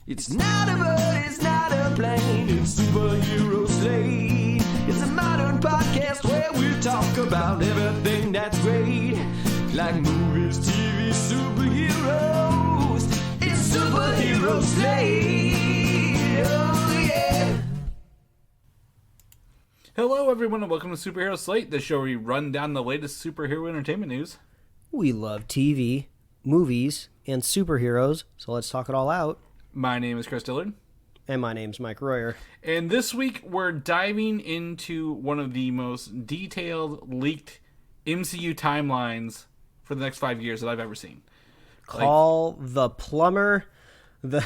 It's not a bird, it's not a plane, it's Superhero Slate. It's a modern podcast where we talk about everything that's great, like movies, TV, superheroes. It's Superhero Slate. Oh yeah. Hello everyone and welcome to Superhero Slate, the show where we run down the latest superhero entertainment news. We love TV, movies, and superheroes, so let's talk it all out. My name is Chris Dillard. And my name's Mike Royer. And this week we're diving into one of the most detailed, leaked MCU timelines for the next 5 years that I've ever seen. Call the plumber.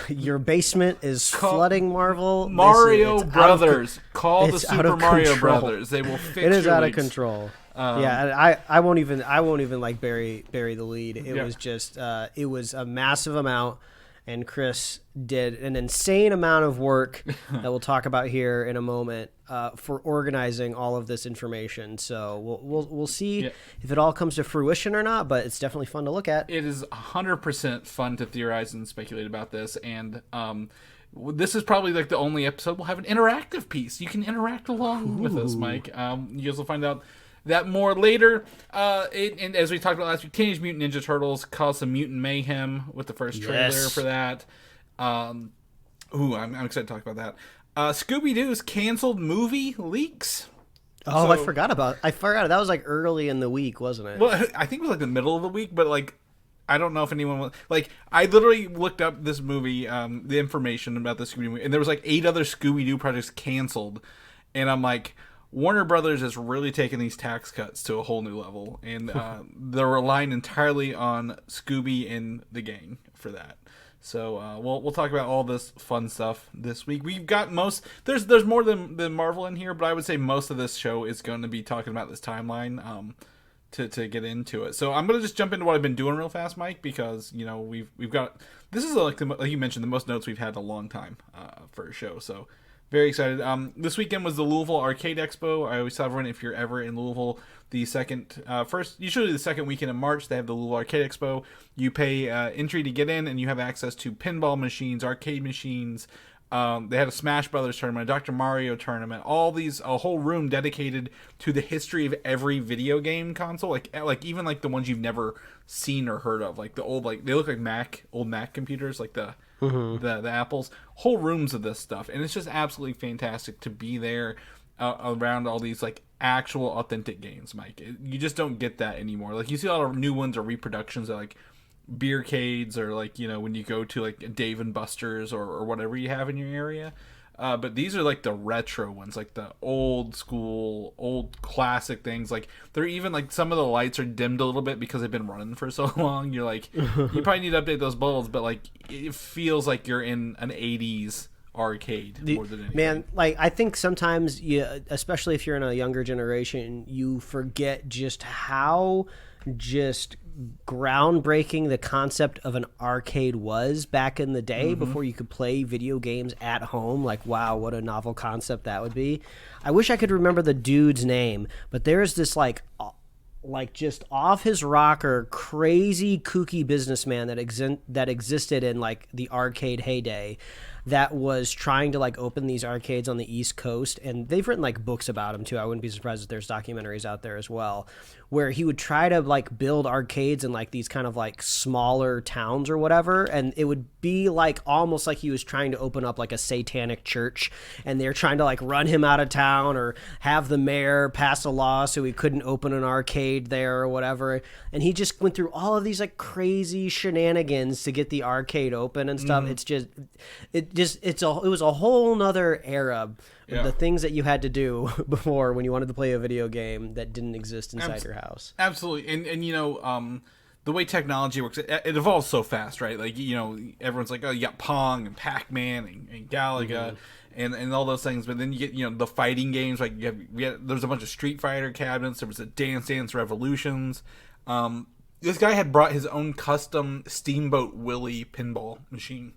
Your basement is flooding, Marvel. Mario Brothers. Call the Super Mario control. Brothers. They will fix It is your out leaks. of control. I won't even like bury the lead. It Yeah. was just it was a massive amount, and Chris did an insane amount of work that we'll talk about here in a moment for organizing all of this information. So we'll see if it all comes to fruition or not, but it's definitely fun to look at. It is 100% fun to theorize and speculate about this, and this is probably like the only episode we'll have an interactive piece. You can interact along with us, Mike. You guys will find out that more later. And as we talked about last week, Teenage Mutant Ninja Turtles caused some mutant mayhem with the first trailer for that. I'm excited to talk about that. Scooby Doo's canceled movie leaks. Oh, I forgot. That was like early in the week, wasn't it? Well, I think it was like the middle of the week, but like I don't know if anyone was, like, I literally looked up this movie, the information about the Scooby Doo movie, and there was like 8 other Scooby Doo projects canceled, and I'm like, Warner Brothers is really taking these tax cuts to a whole new level, and they're relying entirely on Scooby and the gang for that. So we'll talk about all this fun stuff this week. We've got there's more than Marvel in here, but I would say most of this show is going to be talking about this timeline to get into it. So I'm going to just jump into what I've been doing real fast, Mike, because we've got, this is like you mentioned, the most notes we've had in a long time for a show. So very excited. This weekend was the Louisville Arcade Expo. I always tell everyone, if you're ever in Louisville, usually the second weekend in March, they have the Louisville Arcade Expo. You pay entry to get in, and you have access to pinball machines, arcade machines. They had a Smash Brothers tournament, a Dr. Mario tournament, a whole room dedicated to the history of every video game console, like even like the ones you've never seen or heard of, like the old, like they look like old Mac computers, like the Apples, whole rooms of this stuff, and it's just absolutely fantastic to be there around all these like actual authentic games, Mike. You just don't get that anymore. Like you see a lot of new ones or reproductions of like beercades, or like when you go to like Dave and Buster's or whatever you have in your area, but these are like the retro ones, like the old school, old classic things. Like they're even like some of the lights are dimmed a little bit because they've been running for so long. You're like, you probably need to update those bulbs, but like it feels like you're in an 80s arcade more than anything. Man, like I think sometimes especially if you're in a younger generation, you forget just how groundbreaking the concept of an arcade was back in the day, before you could play video games at home. Like, wow, what a novel concept that would be. I wish I could remember the dude's name, but there's this like just off his rocker, crazy kooky businessman that existed in like the arcade heyday, that was trying to like open these arcades on the East Coast, and they've written like books about him too. I wouldn't be surprised if there's documentaries out there as well, where he would try to like build arcades in like these kind of like smaller towns or whatever, and it would be like almost like he was trying to open up like a satanic church, and they're trying to like run him out of town or have the mayor pass a law so he couldn't open an arcade there or whatever. And he just went through all of these like crazy shenanigans to get the arcade open and stuff. It was a whole nother era. Yeah. The things that you had to do before when you wanted to play a video game that didn't exist inside your house. Absolutely. And the way technology works, it evolves so fast, right? Like, everyone's like, oh, you got Pong and Pac-Man and Galaga and all those things. But then you get, the fighting games. Like, there's a bunch of Street Fighter cabinets. There was a Dance Dance Revolutions. This guy had brought his own custom Steamboat Willie pinball machine.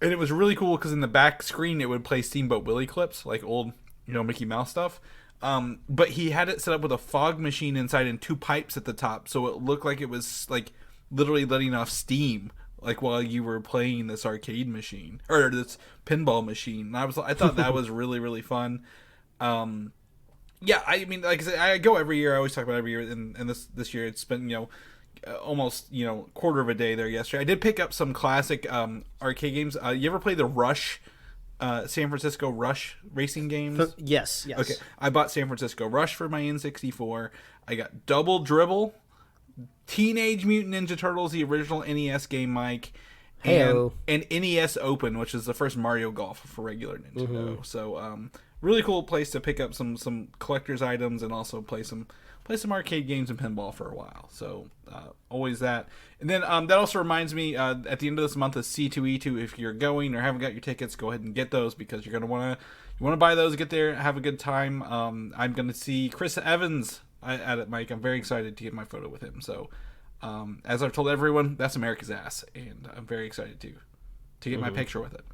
And it was really cool because in the back screen, it would play Steamboat Willie clips, like old, Mickey Mouse stuff. But he had it set up with a fog machine inside and 2 pipes at the top. So it looked like it was like literally letting off steam like while you were playing this arcade machine or this pinball machine. And I thought that was really, really fun. Yeah, I mean, like I said, I go every year. I always talk about every year, and this year it's been, almost, quarter of a day there yesterday. I did pick up some classic arcade games. You ever play the Rush, San Francisco Rush racing games? Yes. Okay, I bought San Francisco Rush for my N64. I got Double Dribble, Teenage Mutant Ninja Turtles, the original NES game, Mike, and NES Open, which is the first Mario Golf for regular Nintendo. So, really cool place to pick up some collector's items and also play some arcade games and pinball for a while. So always that. And then that also reminds me, at the end of this month is C2E2. If you're going or haven't got your tickets, go ahead and get those because you're gonna want to buy those, get there, have a good time. I'm gonna see Chris Evans at it, Mike. I'm very excited to get my photo with him. So as I've told everyone, that's America's ass, and I'm very excited to get my picture with it.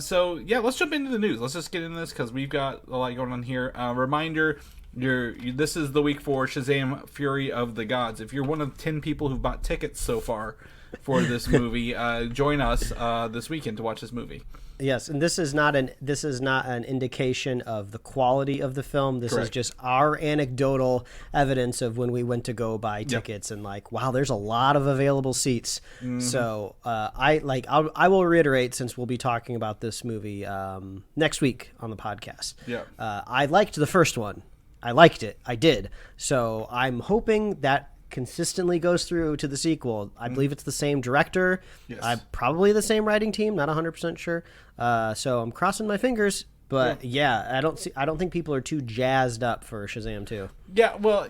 So yeah, let's jump into the news. Let's just get into this because we've got a lot going on here. Reminder, this is the week for Shazam: Fury of the Gods. If you're one of 10 people who've bought tickets so far for this movie, join us this weekend to watch this movie. Yes, and this is not an indication of the quality of the film. This is just our anecdotal evidence of when we went to go buy tickets and wow, there's a lot of available seats. So I will reiterate, since we'll be talking about this movie next week on the podcast. Yeah, I liked the first one. I liked it. I did. So I'm hoping that consistently goes through to the sequel. I believe it's the same director. Yes. Probably the same writing team, not 100% sure. So I'm crossing my fingers, but I don't think people are too jazzed up for Shazam 2. Yeah, well,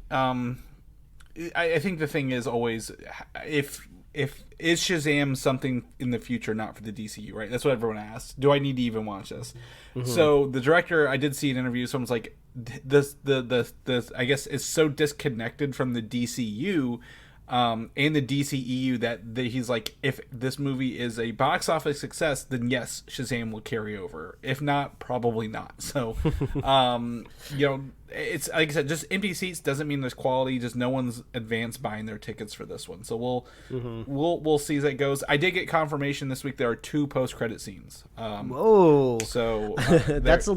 I think the thing is always if is Shazam something in the future not for the DCU, right? That's what everyone asks. Do I need to even watch this? So the director, I did see an interview, someone's like, this I guess is so disconnected from the DCU and the DCEU that he's like, if this movie is a box office success, then yes, Shazam will carry over. If not, probably not. So it's like I said, just empty seats doesn't mean there's quality. Just no one's advanced buying their tickets for this one. So we'll see as it goes. I did get confirmation this week there are 2 post-credit scenes. Whoa! So that's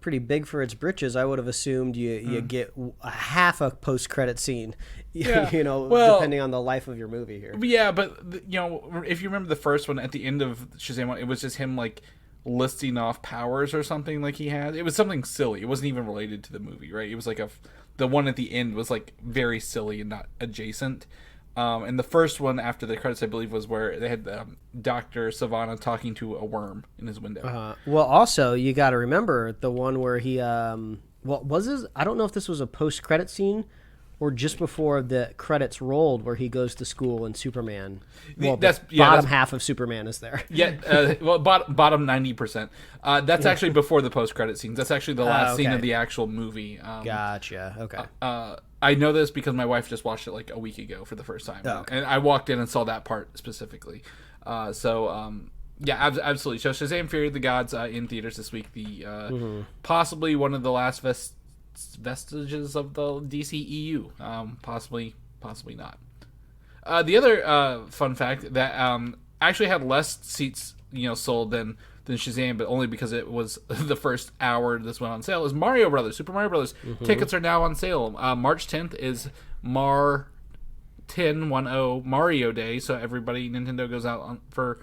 pretty big for its britches. I would have assumed you get a half a post-credit scene. Yeah. Depending on the life of your movie here. Yeah, but if you remember the first one, at the end of Shazam 1, it was just him listing off powers or something like he had. It was something silly. It wasn't even related to the movie, right? It was the one at the end was very silly and not adjacent. And the first one after the credits, I believe, was where they had Dr. Savannah talking to a worm in his window. Well, also you got to remember the one where he I don't know if this was a post-credit scene or just before the credits rolled, where he goes to school and Superman. Well, bottom half of Superman is there. Yeah, bottom 90%. That's actually before the post-credit scenes. That's actually the last scene of the actual movie. Gotcha. Okay. I know this because my wife just watched it a week ago for the first time, and I walked in and saw that part specifically. Yeah, absolutely. So Shazam: Fury of the Gods in theaters this week. The possibly one of the last vestiges of the DCEU. Possibly not. The other fun fact that actually had less seats sold than Shazam, but only because it was the first hour this went on sale, is Mario Brothers. Super Mario Brothers tickets are now on sale. March 10th is Mario Day, so everybody, Nintendo goes out for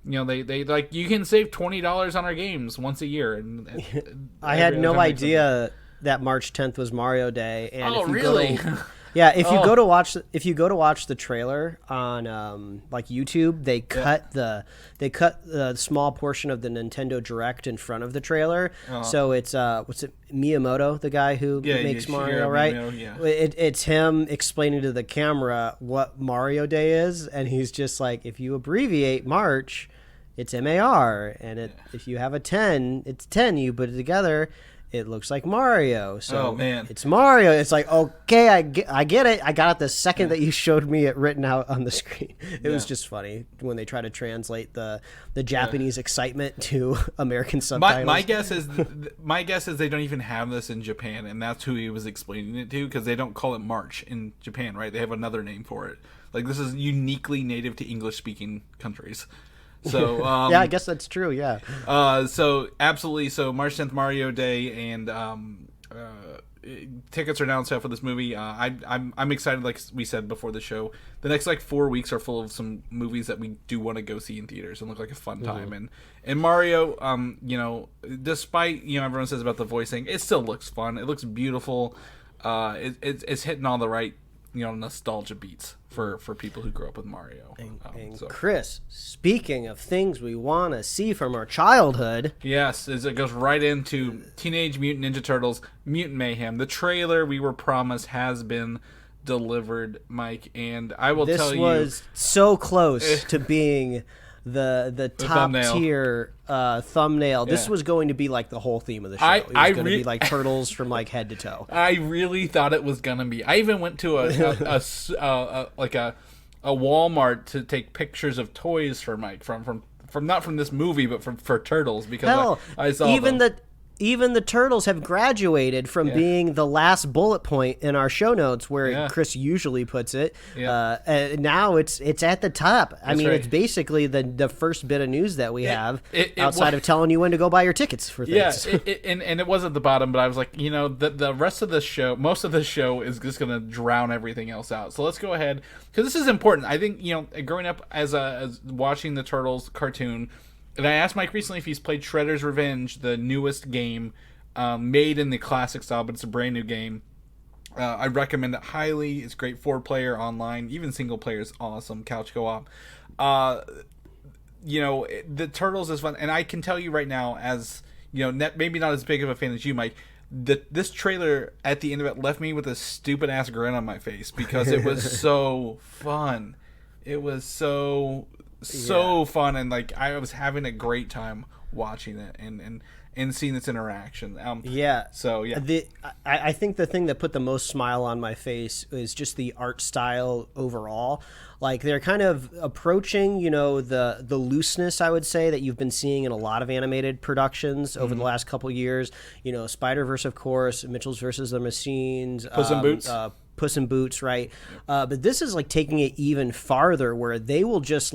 they you can save $20 on our games once a year. And I had no idea that March 10th was Mario Day. And really? If you go to watch the trailer on YouTube, they cut the small portion of the Nintendo Direct in front of the trailer. So it's Miyamoto, the guy who makes Mario, right? Miyamoto, it's him explaining to the camera what Mario Day is, and he's just like, if you abbreviate March, it's MAR, and if you have a 10, it's 10. You put it together, it looks like Mario. So Oh, man. it's Mario. It's like, okay, I get it. I got it the second that you showed me it written out on the screen. It was just funny when they try to translate the Japanese excitement to American subtitles. My guess is they don't even have this in Japan, and that's who he was explaining it to, because they don't call it March in Japan, right? They have another name for it. Like, this is uniquely native to English-speaking countries. So yeah, I guess that's true. Yeah. So absolutely. So March 10th, Mario Day, and tickets are now on sale for this movie. I'm excited. Like we said before the show, the next 4 weeks are full of some movies that we do want to go see in theaters and look like a fun time. And Mario, despite everyone says about the voicing, it still looks fun. It looks beautiful. It's hitting all the right nostalgia beats for people who grew up with Mario. And Chris, speaking of things we want to see from our childhood, yes, as it goes right into Teenage Mutant Ninja Turtles Mutant Mayhem. The trailer we were promised has been delivered, Mike, and I will tell you, this was so close to being the top tier thumbnail. This was going to be like the whole theme of the show. It was going to be like Turtles from head to toe. I really thought it was gonna be. I even went to a Walmart to take pictures of toys for Mike from not from this movie, but for Turtles, because I saw even the Turtles have graduated from being the last bullet point in our show notes, where Chris usually puts it. And now it's at the top. I mean, it's basically the first bit of news that we have outside of telling you when to go buy your tickets for things. Yeah, and it was at the bottom, but I was like, the rest of the show, most of the show is just going to drown everything else out. So let's go ahead, because this is important. I think, growing up as watching the Turtles cartoon, and I asked Mike recently if he's played Shredder's Revenge, the newest game made in the classic style, but it's a brand new game. I recommend it highly. It's great 4-player online. Even single player is awesome. Couch co-op. The Turtles is fun. And I can tell you right now, as maybe not as big of a fan as you, Mike, this trailer at the end of it left me with a stupid-ass grin on my face, because it was so fun. It was so fun, and I was having a great time watching it and seeing its interaction. I think the thing that put the most smile on my face is just the art style overall. They're kind of approaching the looseness, I would say, that you've been seeing in a lot of animated productions over the last couple years. Spider-Verse, of course, Mitchell's versus the Machines, Puss in Boots, right? But this is taking it even farther, where they will just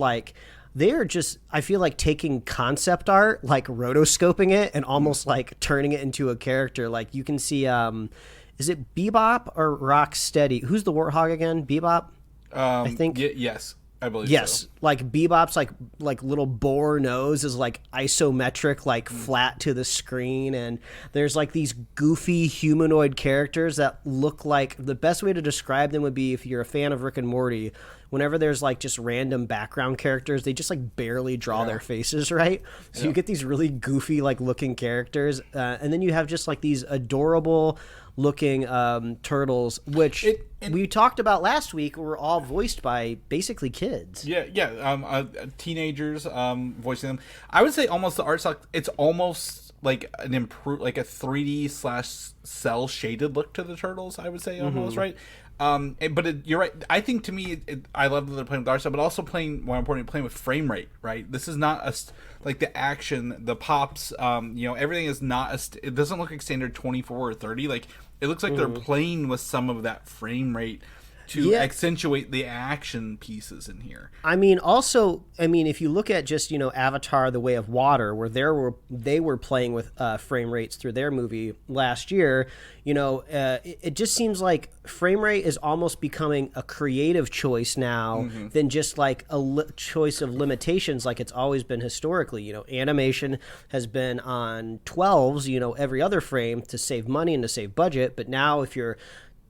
they're just, I feel like, taking concept art, rotoscoping it and almost turning it into a character. You can see, is it Bebop or Rocksteady? Who's the Warthog again? Bebop? I think. Yes. I believe so. Bebop's little boar nose is isometric, flat to the screen, and there's these goofy humanoid characters that look the best way to describe them would be, if you're a fan of Rick and Morty, whenever there's just random background characters, they just barely draw their faces right. So you get these really goofy looking characters, and then you have just these adorable looking turtles, which we talked about last week, were all voiced by basically kids. Teenagers voicing them. I would say almost the art style, it's almost like an improve, a 3D / cell shaded look to the Turtles, I would say, almost, right? You're right. I think, to me, I love that they're playing with art style, but also more importantly, playing with frame rate, right? This is not the action, the pops, everything is not it doesn't look like standard 24 or 30. It looks like they're playing with some of that frame rate to accentuate the action pieces in here. If you look at just, Avatar: The Way of Water, where they were playing with frame rates through their movie last year, it just seems like frame rate is almost becoming a creative choice now than just choice of limitations like it's always been historically. Animation has been on 12s, every other frame to save money and to save budget, but now if you're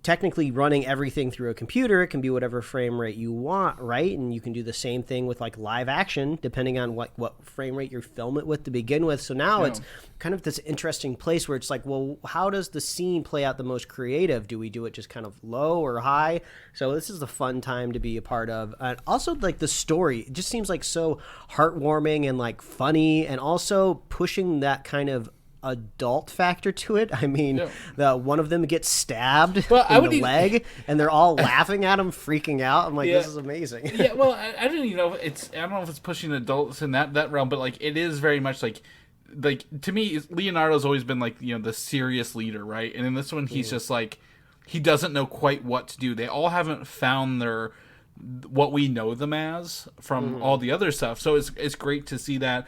technically running everything through a computer, it can be whatever frame rate you want, right? And you can do the same thing with live action, depending on what frame rate you film it with to begin with. So now it's kind of this interesting place where it's well, how does the scene play out the most creative? Do we do it just kind of low or high? So this is the fun time to be a part of. And also the story, it just seems so heartwarming and funny, and also pushing that kind of adult factor to it. I mean, one of them gets stabbed in the leg, and they're all laughing at him, freaking out. I'm like, this is amazing. Yeah, well, I don't even know if I don't know if it's pushing adults in that realm, but like it is very much like to me, Leonardo's always been like, you know, the serious leader, right? And in this one, he's just like, he doesn't know quite what to do. They all haven't found what we know them as from all the other stuff. So it's great to see that.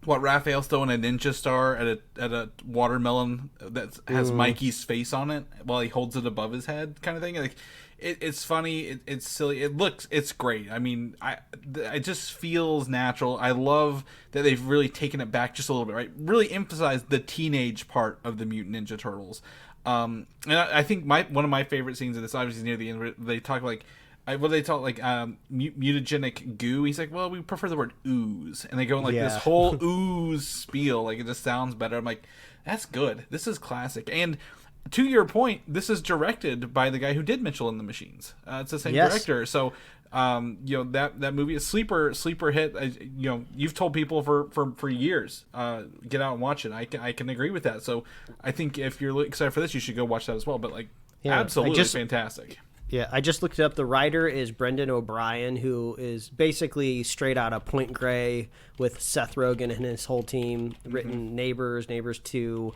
Raphael's throwing a ninja star at a watermelon that has Mikey's face on it while he holds it above his head, kind of thing. Like it's funny, it's silly, it's great. I mean, it just feels natural. I love that they've really taken it back just a little bit, right? Really emphasized the teenage part of the Mutant Ninja Turtles. And I think one of my favorite scenes of this, obviously near the end, where they talk like. Mutagenic goo. He's like, well, we prefer the word ooze, and they go in like this whole ooze spiel. Like it just sounds better. I'm like, that's good. This is classic. And to your point, this is directed by the guy who did Mitchell and the Machines. It's the same director. So, you know, that movie is sleeper hit. You know, you've told people for years, get out and watch it. I can agree with that. So I think if you're excited for this, you should go watch that as well. But like, absolutely fantastic. Yeah, I just looked it up. The writer is Brendan O'Brien, who is basically straight out of Point Grey with Seth Rogen and his whole team. Written Neighbors, Neighbors 2,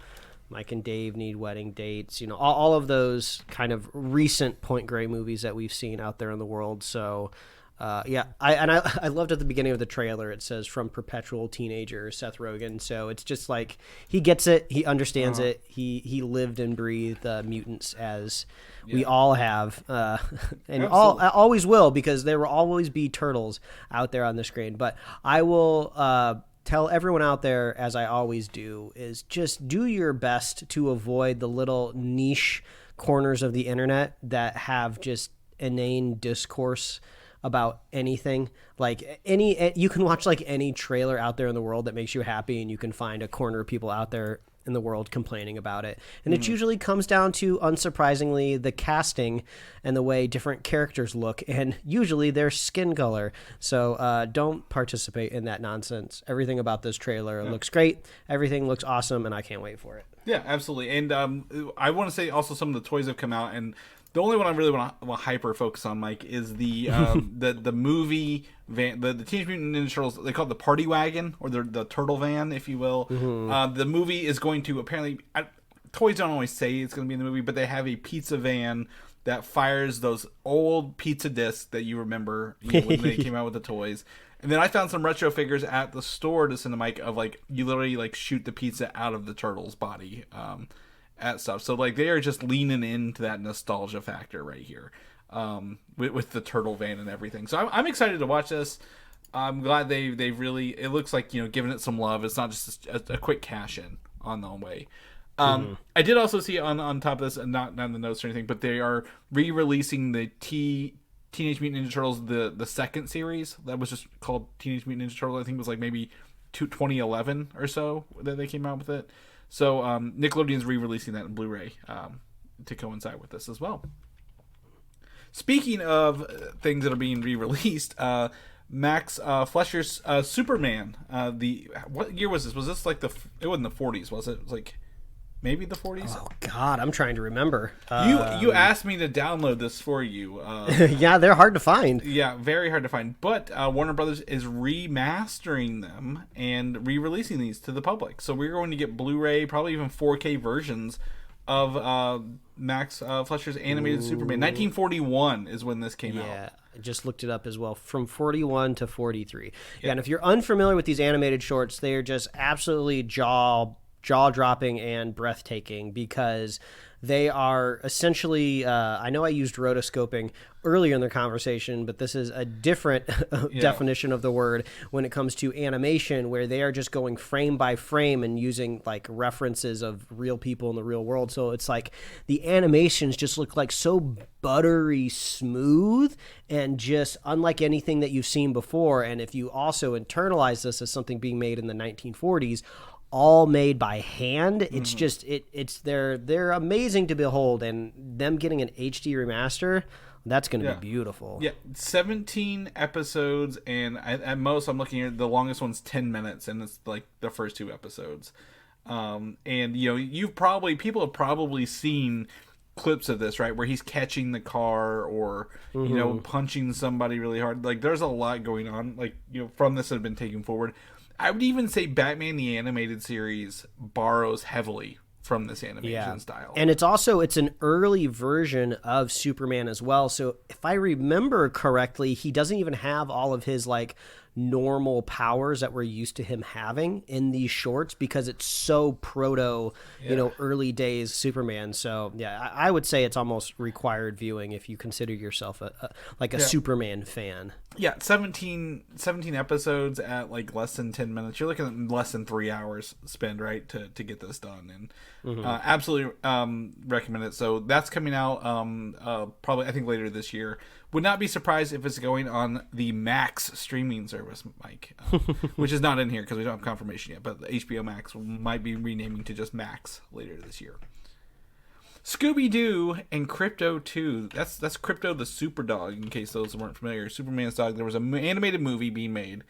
Mike and Dave Need Wedding Dates. You know, all of those kind of recent Point Grey movies that we've seen out there in the world. So, I loved at the beginning of the trailer. It says from perpetual teenager Seth Rogen. So it's just like he gets it, he understands it. He lived and breathed mutants as we all have, and always will, because there will always be turtles out there on the screen. But I will tell everyone out there, as I always do, is just do your best to avoid the little niche corners of the internet that have just inane discourse about anything. Like you can watch like any trailer out there in the world that makes you happy, and you can find a corner of people out there in the world complaining about it. And it usually comes down to, unsurprisingly, the casting and the way different characters look, and usually their skin color. So don't participate in that nonsense. Everything about this trailer looks great. Everything looks awesome, and I can't wait for it. Yeah, absolutely. And I want to say also some of the toys have come out, and the only one I really want to hyper focus on, Mike, is the the movie van, the Teenage Mutant Ninja Turtles. They call it the Party Wagon, or the Turtle Van, if you will. The movie is going to apparently. Toys don't always say it's going to be in the movie, but they have a pizza van that fires those old pizza discs that you remember, when they came out with the toys. And then I found some retro figures at the store to send to Mike of like you literally like shoot the pizza out of the turtle's body. At stuff, so like they are just leaning into that nostalgia factor right here, with the turtle van and everything. So I'm excited to watch this. I'm glad they really. It looks like, you know, giving it some love. It's not just a quick cash in on the way. I did also see on top of this, and not in the notes or anything, but they are re-releasing the Teenage Mutant Ninja Turtles, the second series that was just called Teenage Mutant Ninja Turtles. I think it was like maybe 2011 or so that they came out with it. So Nickelodeon's re-releasing that in Blu-ray to coincide with this as well. Speaking of things that are being re-released, Max Fleischer's Superman. What year was this? Was this like it wasn't the 40s, was it? It was like maybe the 40s. Oh God, I'm trying to remember. You asked me to download this for you. Yeah, they're hard to find. Yeah, very hard to find. But Warner Brothers is remastering them and re-releasing these to the public. So we're going to get Blu-ray, probably even 4K versions of Max Fleischer's animated Superman. 1941 is when this came out. Yeah, I just looked it up as well. From 41 to 43. Yeah, and if you're unfamiliar with these animated shorts, they are just absolutely jaw-dropping and breathtaking, because they are essentially, I know I used rotoscoping earlier in the conversation, but this is a different definition of the word when it comes to animation, where they are just going frame by frame and using like references of real people in the real world. So it's like the animations just look like so buttery smooth and just unlike anything that you've seen before. And if you also internalize this as something being made in the 1940s, all made by hand, it's just they're amazing to behold, and them getting an HD remaster, that's going to be beautiful. Yeah, 17 episodes, and at most I'm looking at the longest one's 10 minutes, and it's like the first two episodes. And people have probably seen clips of this, right, where he's catching the car or punching somebody really hard. Like, there's a lot going on, like, from this that have been taken forward. I would even say Batman the Animated Series borrows heavily from this animation style. And it's an early version of Superman as well. So if I remember correctly, he doesn't even have all of his like normal powers that we're used to him having in these shorts because it's so proto, early days Superman. So yeah, I would say it's almost required viewing if you consider yourself a Superman fan. Yeah, 17 episodes at like less than 10 minutes. You're looking at less than 3 hours spent, right, to get this done. And absolutely recommend it. So that's coming out probably, I think, later this year. Would not be surprised if it's going on the Max streaming service, Mike, which is not in here because we don't have confirmation yet. But the HBO Max might be renaming to just Max later this year. Scooby Doo and Krypto 2. That's Krypto the Super Dog, in case those weren't familiar. Superman's dog. There was an animated movie being made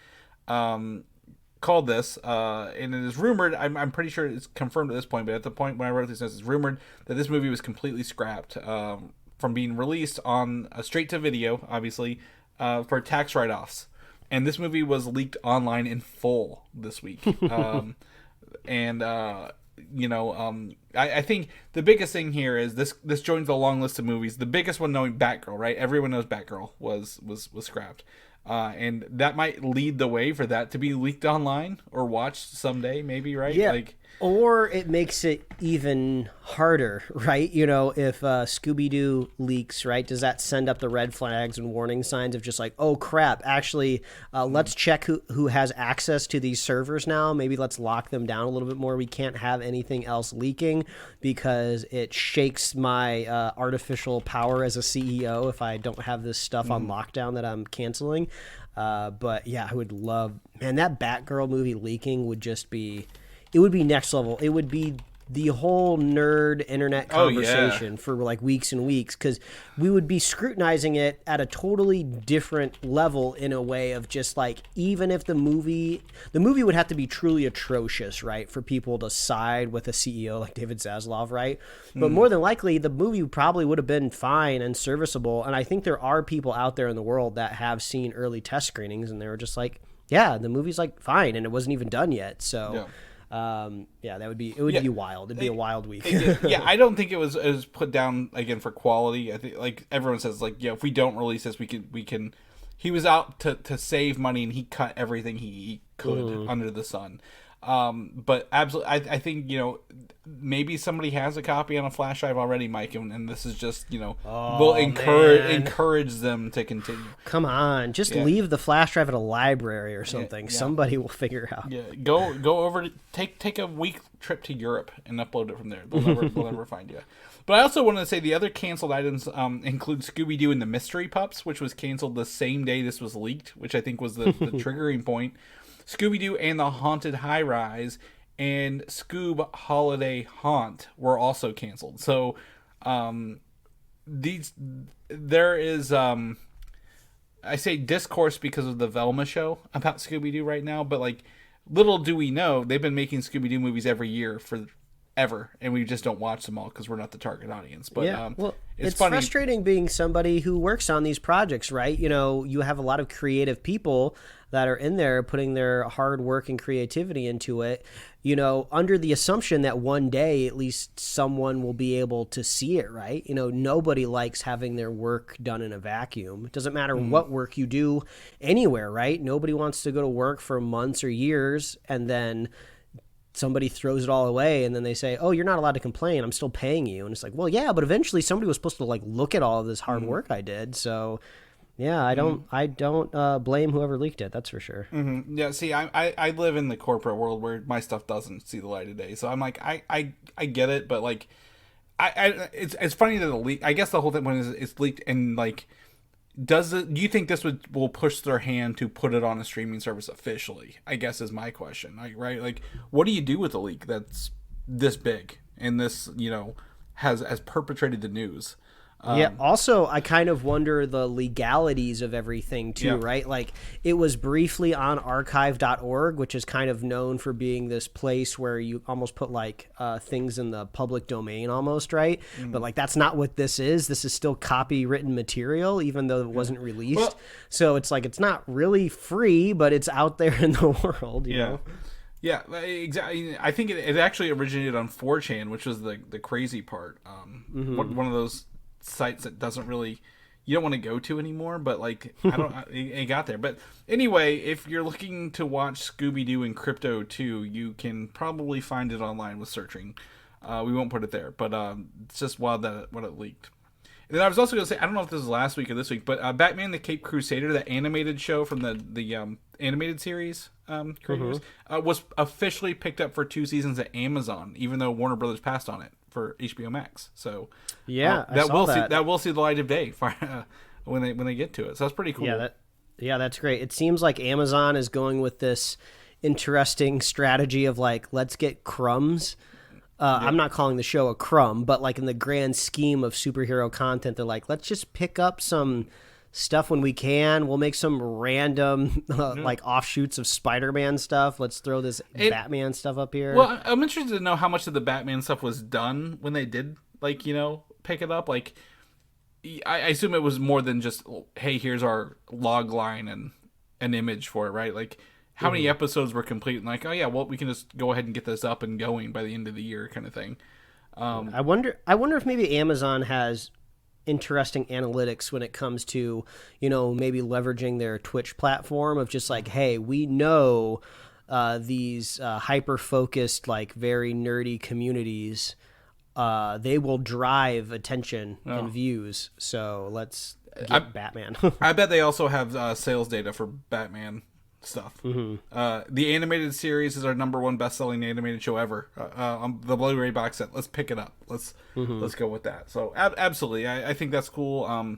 called this, and it is rumored, I'm pretty sure it's confirmed at this point, but at the point when I wrote this, it's rumored that this movie was completely scrapped from being released on a straight-to-video, obviously, for tax write-offs. And this movie was leaked online in full this week. I think the biggest thing here is this joins the long list of movies. The biggest one knowing Batgirl, right? Everyone knows Batgirl was scrapped. And that might lead the way for that to be leaked online or watched someday, maybe, right? Yeah. Or it makes it even harder, right? If Scooby-Doo leaks, right, does that send up the red flags and warning signs of just like, oh, crap, actually, let's check who has access to these servers now. Maybe let's lock them down a little bit more. We can't have anything else leaking because it shakes my artificial power as a CEO if I don't have this stuff on lockdown that I'm canceling. But, yeah, I would love... Man, that Batgirl movie leaking would just be... It would be next level. It would be the whole nerd internet conversation for like weeks and weeks because we would be scrutinizing it at a totally different level in a way of just like, even if the movie would have to be truly atrocious, right, for people to side with a CEO like David Zaslav, right? But more than likely, the movie probably would have been fine and serviceable. And I think there are people out there in the world that have seen early test screenings and they were just like, yeah, the movie's like fine and it wasn't even done yet. So... Yeah. That would be be wild. It'd be a wild week. I don't think it was put down again for quality. I think like everyone says, like, if we don't release this, we can. He was out to save money and he cut everything he could under the sun. But absolutely, I think maybe somebody has a copy on a flash drive already, Mike, and this is just will encourage them to continue. Come on, just leave the flash drive at a library or something. Somebody will figure it out. Yeah, go over to take a week trip to Europe and upload it from there. They'll never find you. But I also wanted to say the other canceled items include Scooby Doo and the Mystery Pups, which was canceled the same day this was leaked, which I think was the triggering point. Scooby Doo and the Haunted High Rise and Scoob Holiday Haunt were also canceled. So there is I say discourse because of the Velma show about Scooby Doo right now, but like little do we know they've been making Scooby Doo movies every year forever, and we just don't watch them all because we're not the target audience. But it's funny. Frustrating being somebody who works on these projects, right? You have a lot of creative people that are in there putting their hard work and creativity into it, under the assumption that one day at least someone will be able to see it, right? Nobody likes having their work done in a vacuum. It doesn't matter what work you do anywhere, right? Nobody wants to go to work for months or years and then somebody throws it all away and then they say, oh, you're not allowed to complain. I'm still paying you. And it's like, well, yeah, but eventually somebody was supposed to like look at all of this hard work I did. So yeah, I don't blame whoever leaked it. That's for sure. Mm-hmm. Yeah. See, I live in the corporate world where my stuff doesn't see the light of day. So I'm like, I get it, but like, it's funny that the leak, I guess the whole thing when it's leaked and like, do you think this will push their hand to put it on a streaming service officially? I guess is my question. Like, right? Like, what do you do with a leak that's this big and this, has perpetrated the news? Yeah. Also, I kind of wonder the legalities of everything too, right? Like, it was briefly on archive.org, which is kind of known for being this place where you almost put like things in the public domain almost, right? But like, that's not what this is. This is still copywritten material, even though it wasn't released. Well, so it's like, it's not really free, but it's out there in the world, you know? Yeah, exactly. I think it actually originated on 4chan, which was the crazy part. One of those sites that doesn't really, you don't want to go to anymore, but like it got there. But anyway, if you're looking to watch Scooby Doo and Krypto 2, you can probably find it online with searching. We won't put it there, but it's just wild that when it leaked. And then I was also going to say, I don't know if this is last week or this week, but Batman the Caped Crusader, the animated show from the animated series creators, was officially picked up for 2 seasons at Amazon, even though Warner Brothers passed on it for HBO Max. So that will see the light of day when they get to it. So that's pretty cool. Yeah, that's great. It seems like Amazon is going with this interesting strategy of like, let's get crumbs. I'm not calling the show a crumb, but like in the grand scheme of superhero content, they're like, let's just pick up some stuff when we can. We'll make some random like offshoots of Spider-Man stuff. Let's throw this Batman stuff up here. Well, I'm interested to know how much of the Batman stuff was done when they did, like, pick it up. Like, I assume it was more than just, hey, here's our log line and an image for it, right? Like, how many episodes were complete and like, oh yeah, well, we can just go ahead and get this up and going by the end of the year kind of thing. I wonder if maybe Amazon has interesting analytics when it comes to, maybe leveraging their Twitch platform of just like, hey, we know these hyper-focused, like very nerdy communities, they will drive attention and views. So let's get Batman. I bet they also have sales data for Batman stuff. The animated series is our #1 best-selling animated show ever. On the Blu-ray box set, let's pick it up. Let's go with that. So absolutely, I think that's cool.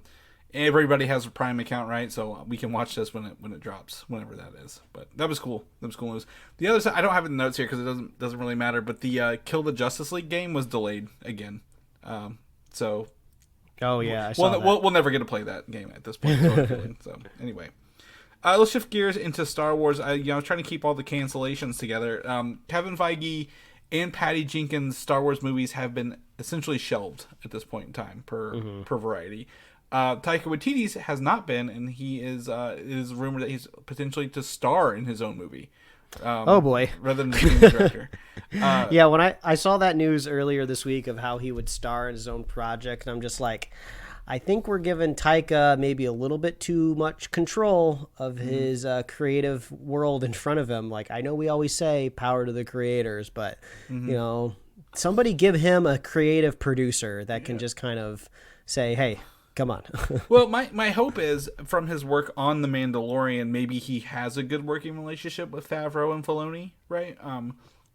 Everybody has a Prime account, right? So we can watch this when it drops, whenever that is. But that was cool. That was cool news. The other side, I don't have it in the notes here because it doesn't really matter. But the Kill the Justice League game was delayed again. So. Oh yeah, I saw that. We'll never get to play that game at this point. So anyway. Let's shift gears into Star Wars. I was trying to keep all the cancellations together. Kevin Feige and Patty Jenkins' Star Wars movies have been essentially shelved at this point in time, per Variety. Taika Waititi's has not been, and he is it is rumored that he's potentially to star in his own movie. Oh boy! Rather than being the director. Yeah, when I saw that news earlier this week of how he would star in his own project, and I'm just like, I think we're giving Taika maybe a little bit too much control of his creative world in front of him. Like, I know we always say power to the creators, but, somebody give him a creative producer that can just kind of say, hey, come on. Well, my hope is from his work on The Mandalorian, maybe he has a good working relationship with Favreau and Filoni, right?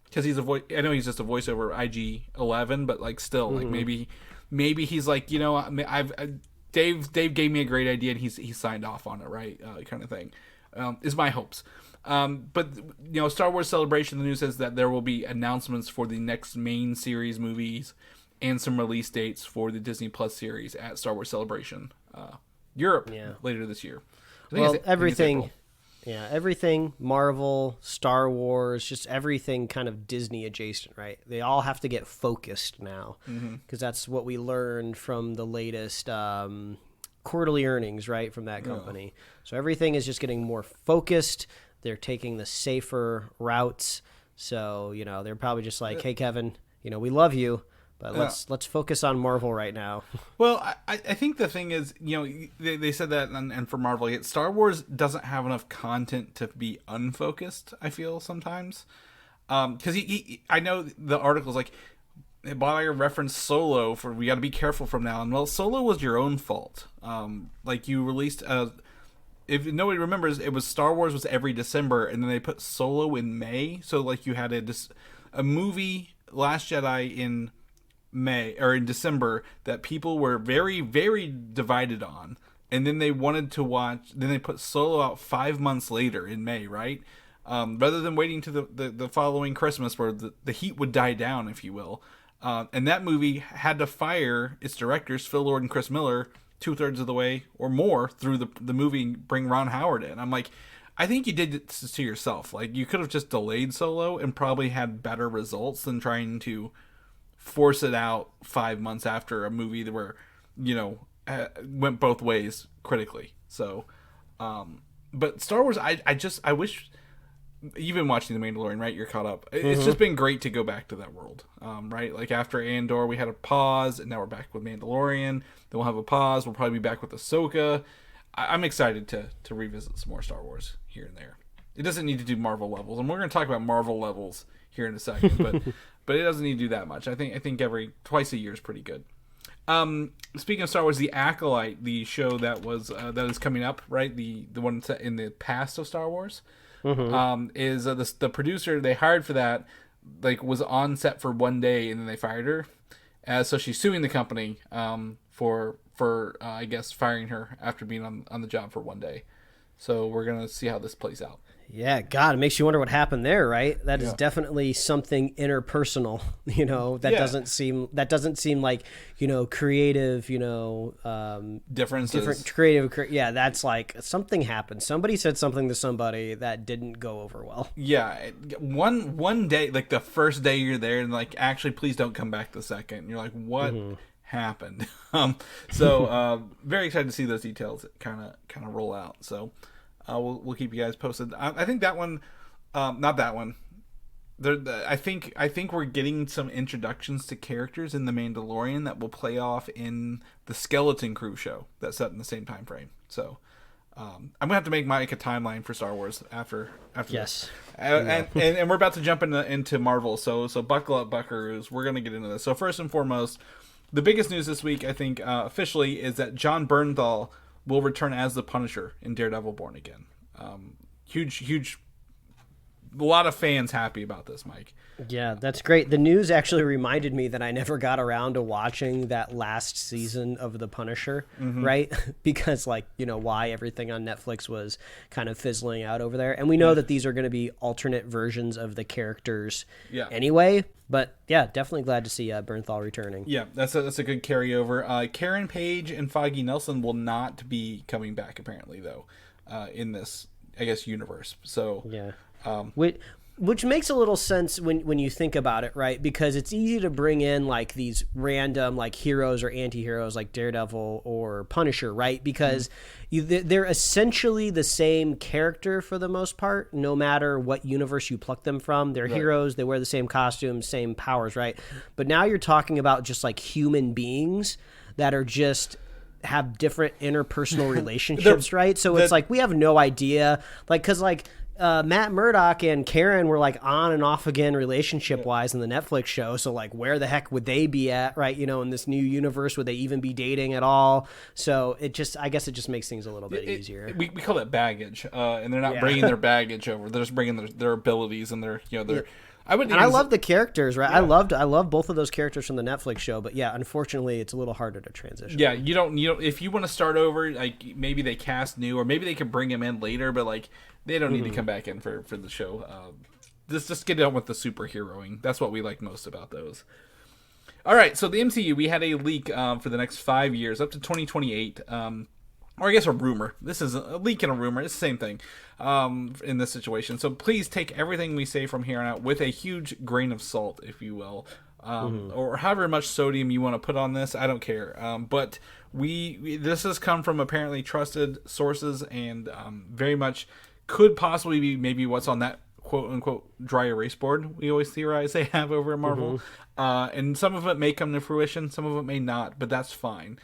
Because he's I know he's just a voiceover IG-11, but like still, like maybe he's like, Dave gave me a great idea and he signed off on it, right? Kind of thing, is my hopes. But Star Wars Celebration, the news says that there will be announcements for the next main series movies and some release dates for the Disney Plus series at Star Wars Celebration Europe later this year. Well, everything Marvel, Star Wars, just everything kind of Disney adjacent, right? They all have to get focused now because that's what we learned from the latest quarterly earnings, right, from that company. So everything is just getting more focused. They're taking the safer routes. So, they're probably just like, hey, Kevin, we love you, but let's focus on Marvel right now. Well, I think the thing is, they said that, and for Marvel, yet Star Wars doesn't have enough content to be unfocused, I feel, sometimes. Because I know the article's like, Bob referenced Solo for we got to be careful from now on. Well, Solo was your own fault. Like, you released if nobody remembers, it was Star Wars was every December, and then they put Solo in May. So, like, you had a movie, Last Jedi, in May or in December that people were very, very divided on, and then they wanted to watch. Then they put Solo out 5 months later in May, right? Rather than waiting to the following Christmas where the heat would die down, if you will. And that movie had to fire its directors, Phil Lord and Chris Miller, 2/3 of the way or more through the movie and bring Ron Howard in. I'm like, I think you did this to yourself. Like, you could have just delayed Solo and probably had better results than trying to force it out 5 months after a movie that where, went both ways critically. So, but Star Wars, I wish, you've been watching The Mandalorian, right? You're caught up. It's just been great to go back to that world, right? Like, after Andor, we had a pause, and now we're back with Mandalorian. Then we'll have a pause. We'll probably be back with Ahsoka. I'm excited to revisit some more Star Wars here and there. It doesn't need to do Marvel levels, and we're going to talk about Marvel levels here in a second, but it doesn't need to do that much. I think every twice a year is pretty good. Speaking of Star Wars, the Acolyte, the show that is coming up, right? The one set in the past of Star Wars, is the producer they hired for that, like, was on set for one day and then they fired her, so she's suing the company for I guess firing her after being on the job for one day. So we're gonna see how this plays out. Yeah, God, it makes you wonder what happened there, right? That is definitely something interpersonal, doesn't seem like, creative, differences. Different creative, that's like something happened. Somebody said something to somebody that didn't go over well. Yeah, one day, like the first day you're there, and like, actually, please don't come back the second. And you're like, what happened? So very excited to see those details kind of roll out. So. We'll keep you guys posted. I think that one, not that one. I think we're getting some introductions to characters in The Mandalorian that will play off in the Skeleton Crew show that's set in the same time frame. So I'm gonna have to make Mike a timeline for Star Wars after yes. This. And we're about to jump into Marvel. So buckle up, buckaroos. We're gonna get into this. So first and foremost, the biggest news this week, I think, officially, is that Jon Bernthal will return as the Punisher in Daredevil Born Again. Huge, a lot of fans happy about this, Mike. Yeah, that's great. The news actually reminded me that I never got around to watching that last season of The Punisher, right? Because, why everything on Netflix was kind of fizzling out over there. And we know that these are going to be alternate versions of the characters anyway. But, yeah, definitely glad to see Bernthal returning. Yeah, that's a good carryover. Karen Page and Feige Nelson will not be coming back, apparently, though, in this, I guess, universe. So, yeah. Which makes a little sense when you think about it, right? Because it's easy to bring in like these random like heroes or anti-heroes like Daredevil or Punisher, right? Because they're essentially the same character for the most part, no matter what universe you pluck them from. They're heroes, they wear the same costumes, same powers, right? But now you're talking about just like human beings that are just have different interpersonal relationships, right? So it's like we have no idea, like, because like Matt Murdock and Karen were like on and off again relationship wise in the Netflix show. So like, where the heck would they be at, right? In this new universe, would they even be dating at all? So I guess it just makes things a little bit easier. We call it baggage, and they're not bringing their baggage over. They're just bringing their abilities and their. I love the characters, right? Yeah. I love both of those characters from the Netflix show, but yeah, unfortunately, it's a little harder to transition. Yeah, you don't. If you want to start over, like maybe they cast new, or maybe they can bring him in later, but like they don't need to come back in for the show. Just get on with the superheroing. That's what we like most about those. All right, so the MCU, we had a leak for the next 5 years, up to 2028. Or I guess a rumor. This is a leak and a rumor. It's the same thing in this situation. So please take everything we say from here on out with a huge grain of salt, if you will. Or however much sodium you want to put on this. I don't care. But this has come from apparently trusted sources and very much could possibly be maybe what's on that quote-unquote dry erase board we always theorize they have over at Marvel. And some of it may come to fruition. Some of it may not. But that's fine.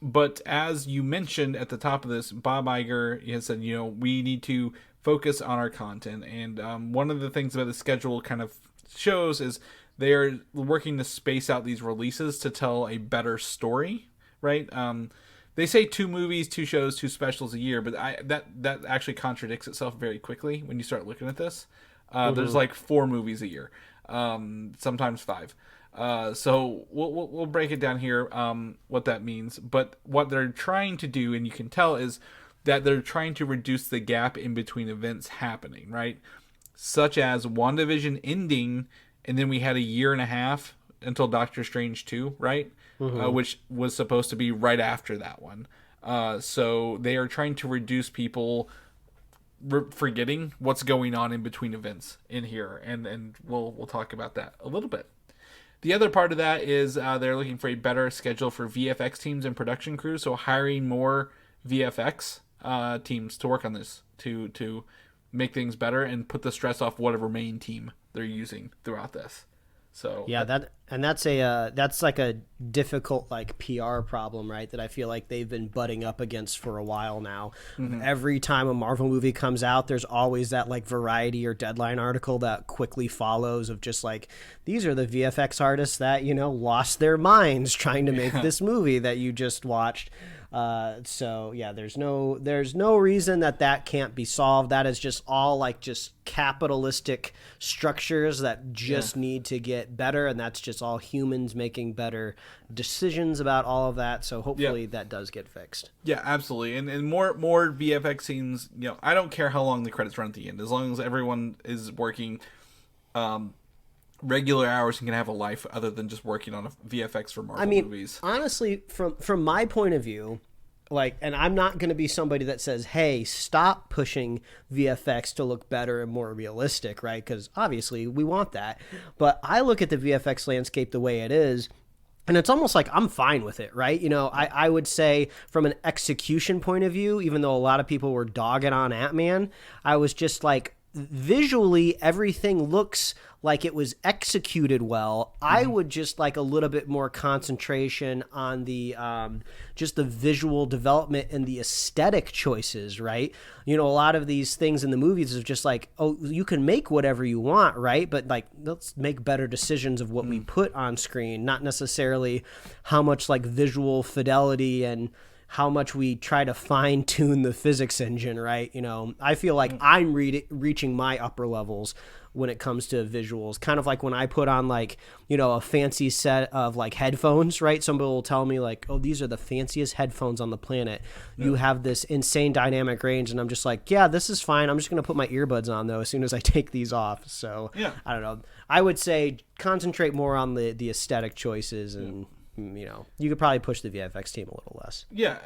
But as you mentioned at the top of this, Bob Iger has said, we need to focus on our content. And one of the things that the schedule kind of shows is they are working to space out these releases to tell a better story, right? They say 2 movies, 2 shows, 2 specials a year, but that actually contradicts itself very quickly when you start looking at this. There's like 4 movies a year, sometimes 5. So we'll break it down here, what that means. But what they're trying to do, and you can tell, is that they're trying to reduce the gap in between events happening, right? Such as WandaVision ending, and then we had a year and a half until Doctor Strange 2, right? Which was supposed to be right after that one. So they are trying to reduce people forgetting what's going on in between events in here, and we'll talk about that a little bit. The other part of that is they're looking for a better schedule for VFX teams and production crews, so hiring more VFX teams to work on this to make things better and put the stress off whatever main team they're using throughout this. So yeah, that's like a difficult like PR problem, right? That I feel like they've been butting up against for a while now. Every time a Marvel movie comes out, there's always that like Variety or Deadline article that quickly follows of just like, these are the VFX artists that, you know, lost their minds trying to make this movie that you just watched. So yeah, there's no reason that can't be solved. That is just all like just capitalistic structures that just need to get better, and that's just all humans making better decisions about all of that. So hopefully that does get fixed. Yeah, absolutely. And more VFX scenes, you know, I don't care how long the credits run at the end, as long as everyone is working regular hours and can have a life other than just working on a VFX for Marvel movies. Honestly, from my point of view, like, and I'm not going to be somebody that says, hey, stop pushing VFX to look better and more realistic, right? Because obviously we want that. But I look at the VFX landscape the way it is, and it's almost like I'm fine with it, right? You know, I would say from an execution point of view, even though a lot of people were dogging on Ant-Man, I was just like, visually everything looks like it was executed well. I would just like a little bit more concentration on the just the visual development and the aesthetic choices, right? You know, a lot of these things in the movies is just like, oh, you can make whatever you want, right? But like, let's make better decisions of what we put on screen, not necessarily how much like visual fidelity and how much we try to fine tune the physics engine, right? You know, I feel like I'm reaching my upper levels when it comes to visuals. Kind of like when I put on like, you know, a fancy set of like headphones, right? Somebody will tell me like, oh, these are the fanciest headphones on the planet. You have this insane dynamic range. And I'm just like, yeah, this is fine. I'm just going to put my earbuds on though, as soon as I take these off. So I don't know. I would say concentrate more on the aesthetic choices and, you know, you could probably push the VFX team a little less. Yeah,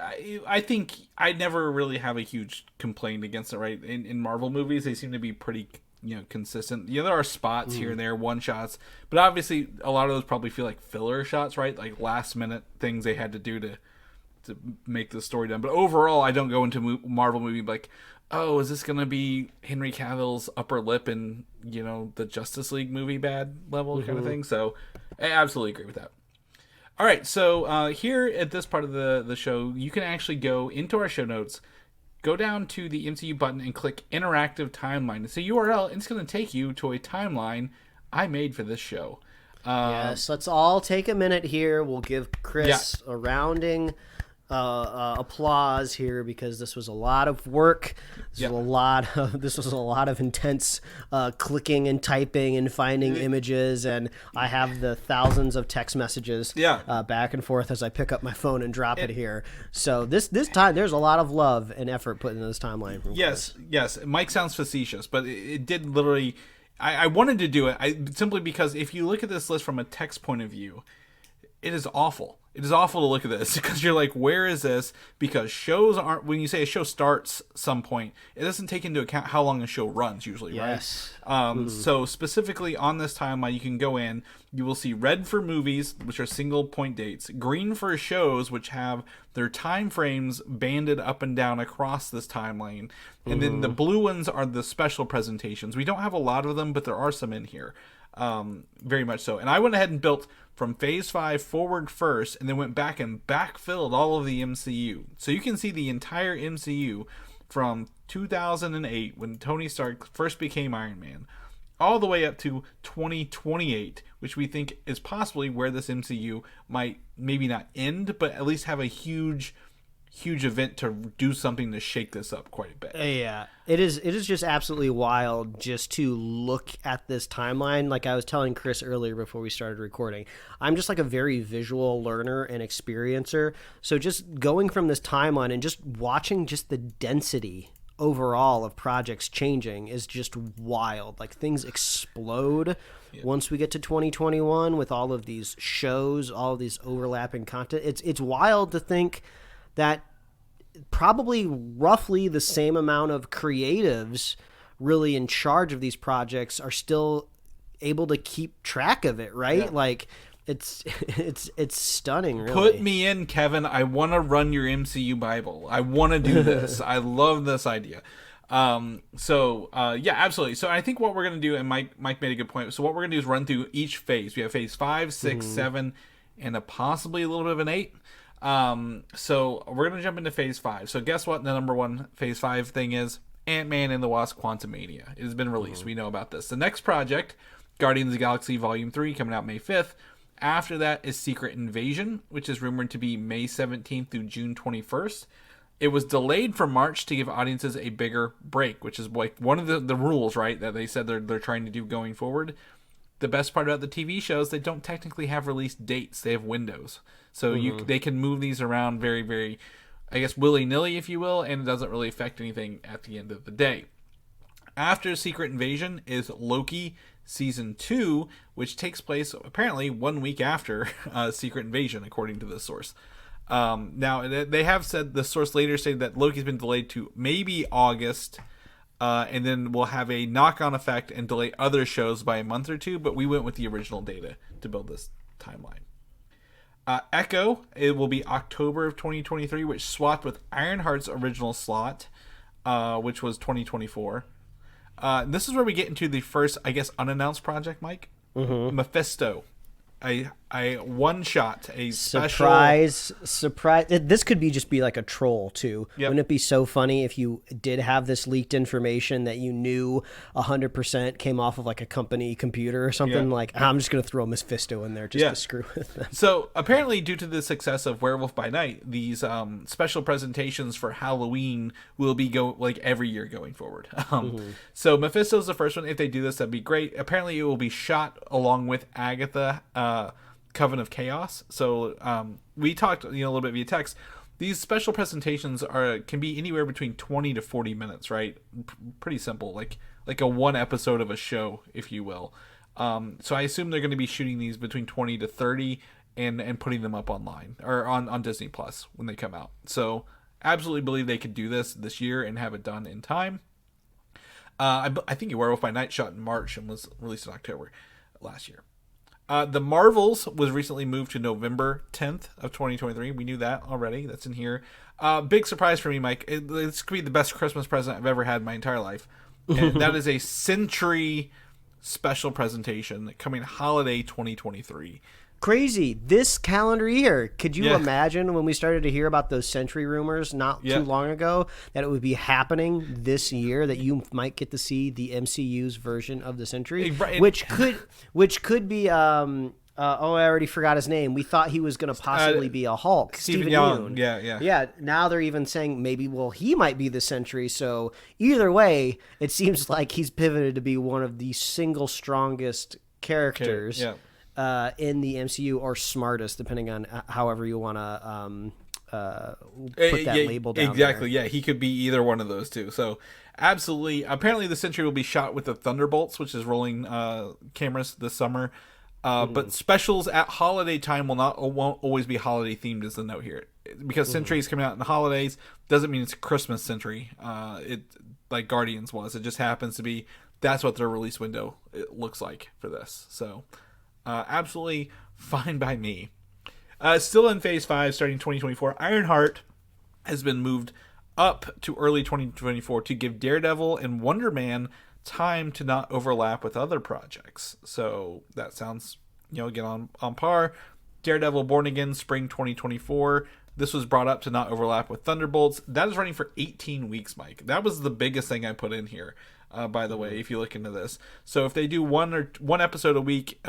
I think I never really have a huge complaint against it, right? In Marvel movies, they seem to be pretty, you know, consistent. Yeah, there are spots here and there, one shots, but obviously a lot of those probably feel like filler shots, right? Like last minute things they had to do to make the story done. But overall, I don't go into Marvel movie like, oh, is this going to be Henry Cavill's upper lip in, you know, the Justice League movie bad level kind of thing? So I absolutely agree with that. All right, so here at this part of the show, you can actually go into our show notes, go down to the MCU button, and click Interactive Timeline. It's a URL, and it's going to take you to a timeline I made for this show. Yes, let's all take a minute here. We'll give Chris a rounding applause here, because this was a lot of work. This was a lot of intense clicking and typing and finding images, and I have the thousands of text messages back and forth as I pick up my phone and drop it here. So this time there's a lot of love and effort put into this timeline. Yes. Mike sounds facetious, but it did literally. I wanted to do it simply because if you look at this list from a text point of view, it is awful. It is awful to look at this because you're like, where is this? Because shows aren't, when you say a show starts some point, it doesn't take into account how long a show runs usually, right? So specifically on this timeline, you can go in, you will see red for movies, which are single point dates, green for shows, which have their time frames banded up and down across this timeline, and then the blue ones are the special presentations. We don't have a lot of them, but there are some in here. Very much so. And I went ahead and built from Phase 5 forward first, and then went back and backfilled all of the MCU. So you can see the entire MCU from 2008, when Tony Stark first became Iron Man, all the way up to 2028, which we think is possibly where this MCU might maybe not end, but at least have a huge event to do something to shake this up quite a bit. Yeah, it is just absolutely wild just to look at this timeline. Like I was telling Chris earlier before we started recording, I'm just like a very visual learner and experiencer. So just going from this timeline and just watching just the density overall of projects changing is just wild. Like, things explode once we get to 2021 with all of these shows, all of these overlapping content. It's wild to think that probably roughly the same amount of creatives really in charge of these projects are still able to keep track of it, right? Yeah. Like, it's stunning, really. Put me in, Kevin. I want to run your MCU Bible. I want to do this. I love this idea. Yeah, absolutely. So I think what we're going to do, and Mike made a good point. So what we're going to do is run through each phase. We have phase 5, 6, 7, and possibly a little bit of an 8. So we're going to jump into phase 5. So guess what the number one phase 5 thing is? Ant-Man and the Wasp: Quantumania. It has been released. We know about this. The next project, Guardians of the Galaxy Volume 3, coming out May 5th. After that is Secret Invasion, which is rumored to be May 17th through June 21st. It was delayed from March to give audiences a bigger break, which is like one of the rules, right, that they said they're trying to do going forward. The best part about the TV shows, they don't technically have release dates. They have windows. So they can move these around very, very, I guess, willy-nilly, if you will, and it doesn't really affect anything at the end of the day. After Secret Invasion is Loki Season 2, which takes place apparently 1 week after Secret Invasion, according to this source. Now, they have said, the source later stated that Loki's been delayed to maybe August, and then we'll have a knock-on effect and delay other shows by a month or two, but we went with the original data to build this timeline. Echo, it will be October of 2023, which swapped with Ironheart's original slot, which was 2024. This is where we get into the first, I guess, unannounced project, Mike. Mephisto. A one-shot, a surprise. This could just be like a troll, too. Yep. Wouldn't it be so funny if you did have this leaked information that you knew 100% came off of like a company computer or something? Yeah. Like, I'm just going to throw Mephisto in there just to screw with them. So, apparently, due to the success of Werewolf by Night, these special presentations for Halloween will be every year going forward. So, Mephisto's the first one. If they do this, that'd be great. Apparently, it will be shot along with Agatha, Coven of Chaos. So we talked a little bit via text. These special presentations can be anywhere between 20 to 40 minutes, right? Pretty simple, like a one episode of a show, if you will. So I assume they're going to be shooting these between 20 to 30 and putting them up online or on Disney Plus when they come out. So absolutely believe they could do this year and have it done in time. I think Werewolf by Night shot in March and was released in October last year. The Marvels was recently moved to November 10th of 2023. We knew that already. That's in here. Big surprise for me, Mike. This could be the best Christmas present I've ever had in my entire life. And that is a Sentry special presentation coming holiday 2023. Crazy. This calendar year. Could you imagine when we started to hear about those Sentry rumors not too long ago that it would be happening this year, that you might get to see the MCU's version of the Sentry, which could be I already forgot his name. We thought he was going to possibly be a Hulk. Stephen Yeun. Yeah. Now they're even saying maybe, he might be the Sentry. So either way, it seems like he's pivoted to be one of the single strongest characters. In the MCU, or smartest, depending on however you want to put that label down. Exactly, there. yeah. He could be either one of those two. So, absolutely. Apparently, the Sentry will be shot with the Thunderbolts, which is rolling cameras this summer. But specials at holiday time won't always be holiday themed, is the note here. Because Sentry is coming out in the holidays doesn't mean it's a Christmas Sentry. It like Guardians was. It just happens to be that's what their release window looks like for this. So. Absolutely fine by me. Still in phase 5, starting 2024, Ironheart has been moved up to early 2024 to give Daredevil and Wonder Man time to not overlap with other projects. So that sounds, again, on par. Daredevil Born Again, spring 2024. This was brought up to not overlap with Thunderbolts. That is running for 18 weeks, Mike. That was the biggest thing I put in here, by the way, if you look into this. So if they do one episode a week,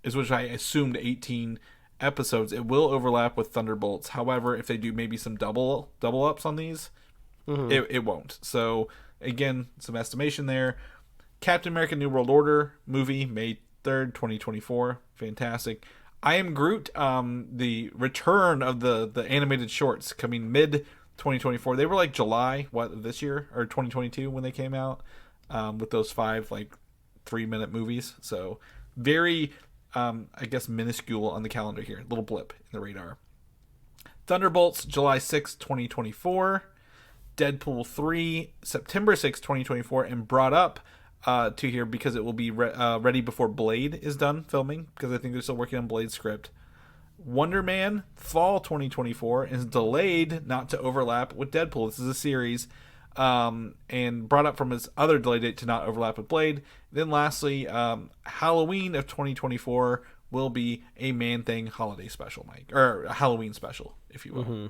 is which I assumed 18 episodes, it will overlap with Thunderbolts. However, if they do maybe some double ups on these, it won't. So again, some estimation there. Captain America New World Order movie, May 3rd, 2024. Fantastic. I Am Groot, the return of the animated shorts coming mid 2024. They were like July, this year or 2022 when they came out, with those 5 like 3-minute movies. So very, I guess, minuscule on the calendar here. Little blip in the radar. Thunderbolts, July 6th, 2024. Deadpool 3, September 6th, 2024, and brought up to here because it will be ready before Blade is done filming, because I think they're still working on Blade's script. Wonder Man, fall 2024, is delayed not to overlap with Deadpool. This is a series, and brought up from its other delay date to not overlap with Blade. Then lastly, Halloween of 2024 will be a Man-Thing holiday special, Mike, or a Halloween special, if you will. Mm-hmm.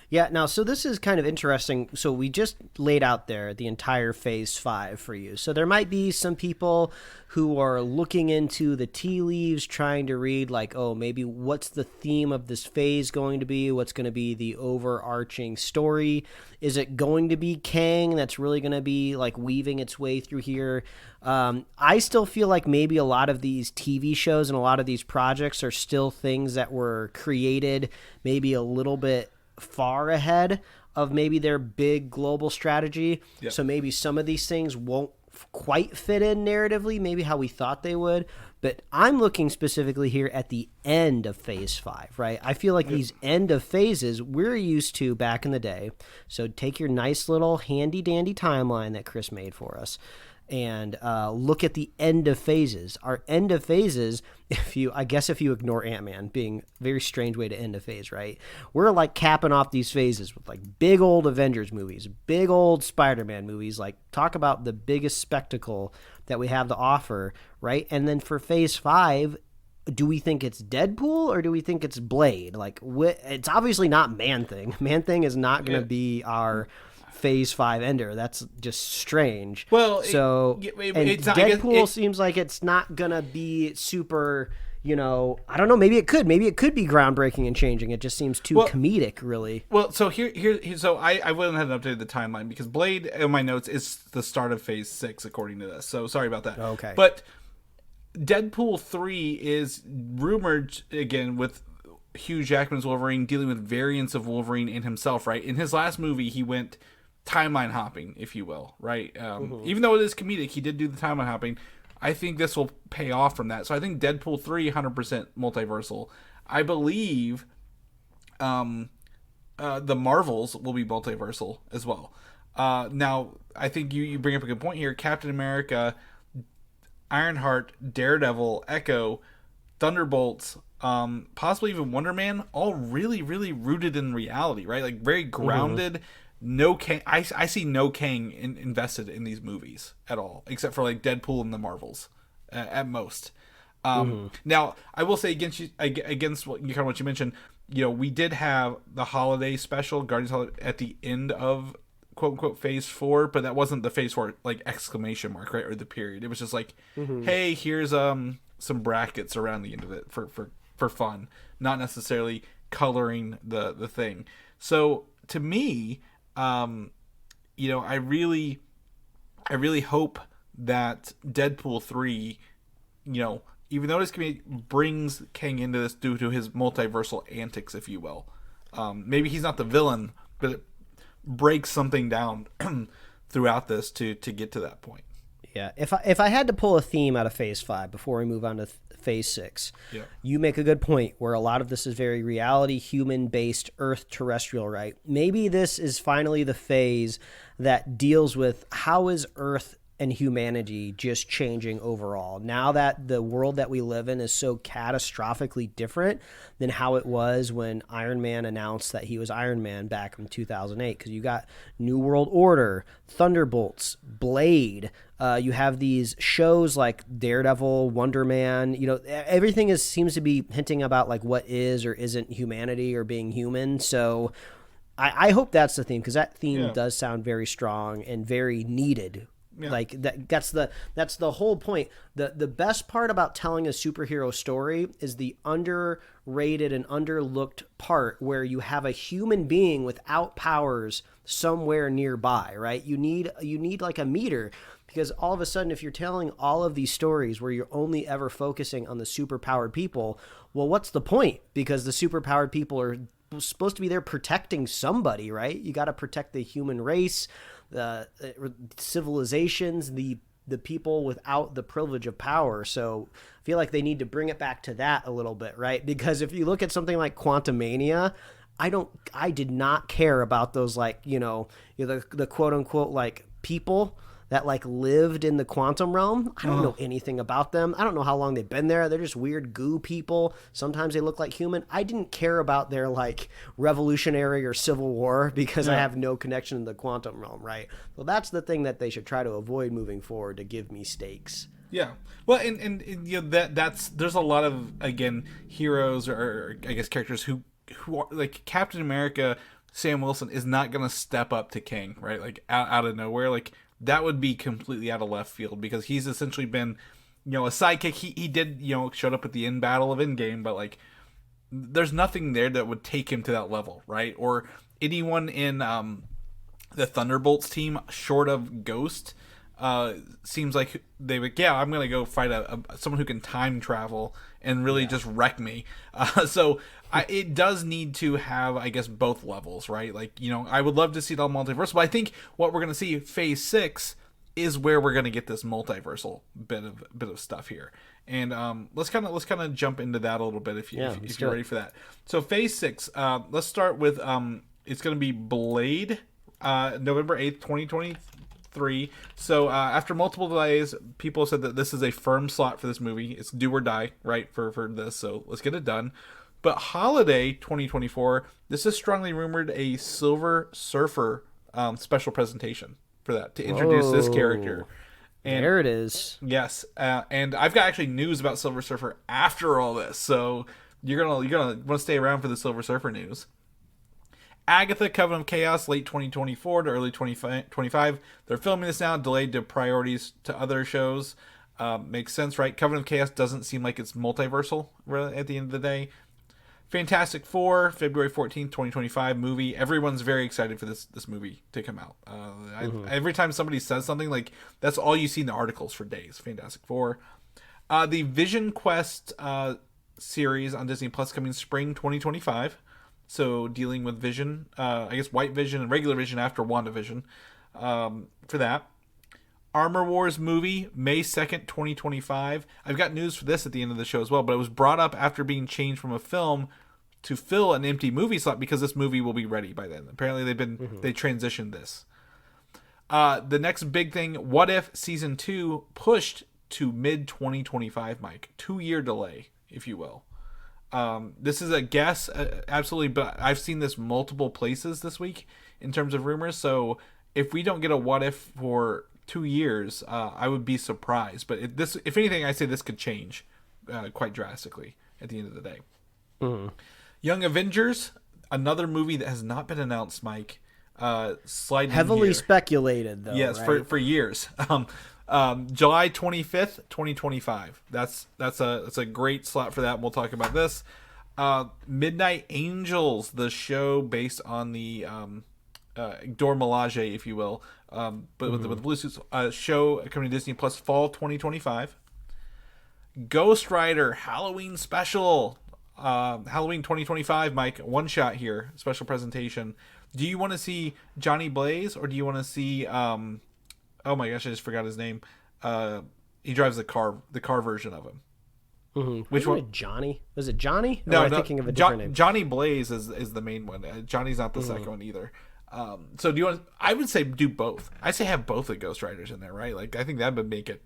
Yeah, now, so this is kind of interesting. So we just laid out there the entire Phase 5 for you. So there might be some people who are looking into the tea leaves, trying to read, like, oh, maybe what's the theme of this phase going to be? What's going to be the overarching story? Is it going to be Kang that's really going to be, like, weaving its way through here? I still feel like maybe a lot of these TV shows and a lot of these projects are still things that were created maybe a little bit far ahead of maybe their big global strategy. Yep. So maybe some of these things won't quite fit in narratively, maybe how we thought they would. But I'm looking specifically here at the end of Phase 5, right? I feel like these end of phases we're used to back in the day. So take your nice little handy-dandy timeline that Chris made for us and look at the end of phases. Our end of phases, if you ignore Ant-Man being a very strange way to end a phase, right? We're like capping off these phases with like big old Avengers movies, big old Spider-Man movies, like talk about the biggest spectacle that we have to offer, right? And then for Phase 5, do we think it's Deadpool or do we think it's Blade? Like, it's obviously not Man-Thing. Man-Thing is not going to be our Phase 5 ender. That's just strange. Well, so Deadpool seems like it's not gonna be super. I don't know. Maybe it could be groundbreaking and changing. It just seems too comedic, really. Well, so so I went ahead and updated the timeline because Blade in my notes is the start of Phase 6 according to this. So sorry about that. Okay, but Deadpool 3 is rumored again with Hugh Jackman's Wolverine dealing with variants of Wolverine in himself. Right, in his last movie, he went timeline hopping, if you will, right? Even though it is comedic, he did do the timeline hopping. I think this will pay off from that. So I think Deadpool 3, 100% multiversal. I believe the Marvels will be multiversal as well. Now, I think you bring up a good point here. Captain America, Ironheart, Daredevil, Echo, Thunderbolts, possibly even Wonder Man, all really, really rooted in reality, right? Like very grounded. No Kang. I see no Kang invested in these movies at all, except for like Deadpool and the Marvels, at most. Now, I will say against what you mentioned. We did have the holiday special, Guardians Holiday, at the end of quote unquote Phase 4, but that wasn't the Phase 4 like exclamation mark, right, or the period. It was just like, hey, here's some brackets around the end of it for fun, not necessarily coloring the thing. So to me, I really hope that Deadpool 3, even though this brings Kang into this due to his multiversal antics, if you will. Maybe he's not the villain, but it breaks something down throughout this to get to that point. Yeah, if I had to pull a theme out of Phase 5 before we move on to Phase 6, you make a good point where a lot of this is very reality, human-based, Earth terrestrial, right? Maybe this is finally the phase that deals with how is Earth and humanity just changing overall. Now that the world that we live in is so catastrophically different than how it was when Iron Man announced that he was Iron Man back in 2008, because you got New World Order, Thunderbolts, Blade. You have these shows like Daredevil, Wonder Man. Everything seems to be hinting about like what is or isn't humanity or being human. So I hope that's the theme, because that theme does sound very strong and very needed. Yeah. Like that's the whole point. The best part about telling a superhero story is the underrated and underlooked part where you have a human being without powers somewhere nearby, right? You need like a meter, because all of a sudden if you're telling all of these stories where you're only ever focusing on the superpowered people, well, what's the point? Because the superpowered people are supposed to be there protecting somebody, right? You got to protect the human race, the civilizations, the people without the privilege of power. So I feel like they need to bring it back to that a little bit, right? Because if you look at something like Quantumania, I did not care about those, like, the quote unquote like people that like lived in the quantum realm. I don't know anything about them. I don't know how long they've been there. They're just weird goo people. Sometimes they look like human. I didn't care about their like Revolutionary or Civil War because I have no connection to the quantum realm, right? Well, that's the thing that they should try to avoid moving forward, to give me stakes. Yeah. Well, and that's there's a lot of, again, heroes or I guess characters who are, like Captain America, Sam Wilson is not going to step up to King, right? Like out of nowhere. Like, that would be completely out of left field because he's essentially been, a sidekick. He did, showed up at the end battle of Endgame, but like, there's nothing there that would take him to that level, right? Or anyone in the Thunderbolts team, short of Ghost, seems like they would, I'm going to go fight someone who can time travel and really just wreck me. So it does need to have, I guess, both levels, right? Like, I would love to see it all multiversal, but I think what we're going to see Phase 6 is where we're going to get this multiversal bit of stuff here. And let's kind of jump into that a little bit if you're ready for that. So Phase 6, let's start with it's going to be Blade, November 8th, 2023. So after multiple delays, people said that this is a firm slot for this movie. It's do or die, right, for this. So let's get it done. But holiday 2024, this is strongly rumored a Silver Surfer special presentation for that, to introduce this character. And there it is. Yes, and I've got actually news about Silver Surfer after all this, so you're gonna want to stay around for the Silver Surfer news. Agatha, Coven of Chaos, late 2024 to early 2025. They're filming this now, delayed to priorities to other shows. Makes sense, right? Coven of Chaos doesn't seem like it's multiversal, really, at the end of the day. Fantastic Four, February 14th, 2025 movie. Everyone's very excited for this movie to come out. Every time somebody says something, like, that's all you see in the articles for days. Fantastic Four. The Vision Quest series on Disney Plus coming spring 2025. So dealing with Vision, I guess White Vision and regular Vision after WandaVision for that. Armor Wars movie, May 2nd, 2025. I've got news for this at the end of the show as well, but it was brought up after being changed from a film to fill an empty movie slot because this movie will be ready by then. Apparently they transitioned this. The next big thing, What If Season 2 pushed to mid-2025, Mike. 2-year delay, if you will. This is a guess, absolutely, but I've seen this multiple places this week in terms of rumors, so if we don't get a What If for 2 years, I would be surprised. But if anything, I say this could change quite drastically at the end of the day. Young Avengers, another movie that has not been announced, Mike. Slide heavily speculated, though. Yes, right? for years. July 25th, 2025. That's a great slot for that. We'll talk about this. Midnight Angels, the show based on the Dora Milaje, if you will, but with the blue suits, show coming to Disney Plus fall 2025. Ghost Rider Halloween special, Halloween 2025. Mike, one shot here, special presentation. Do you want to see Johnny Blaze or do you want to see? Oh my gosh, I just forgot his name. He drives the car version of him. Which one? Johnny? Was it Johnny? No, am I thinking of a different name? Johnny Blaze is the main one. Johnny's not the second one either. So do you want? I would say do both. I say have both the Ghost Riders in there, right? Like I think that would make it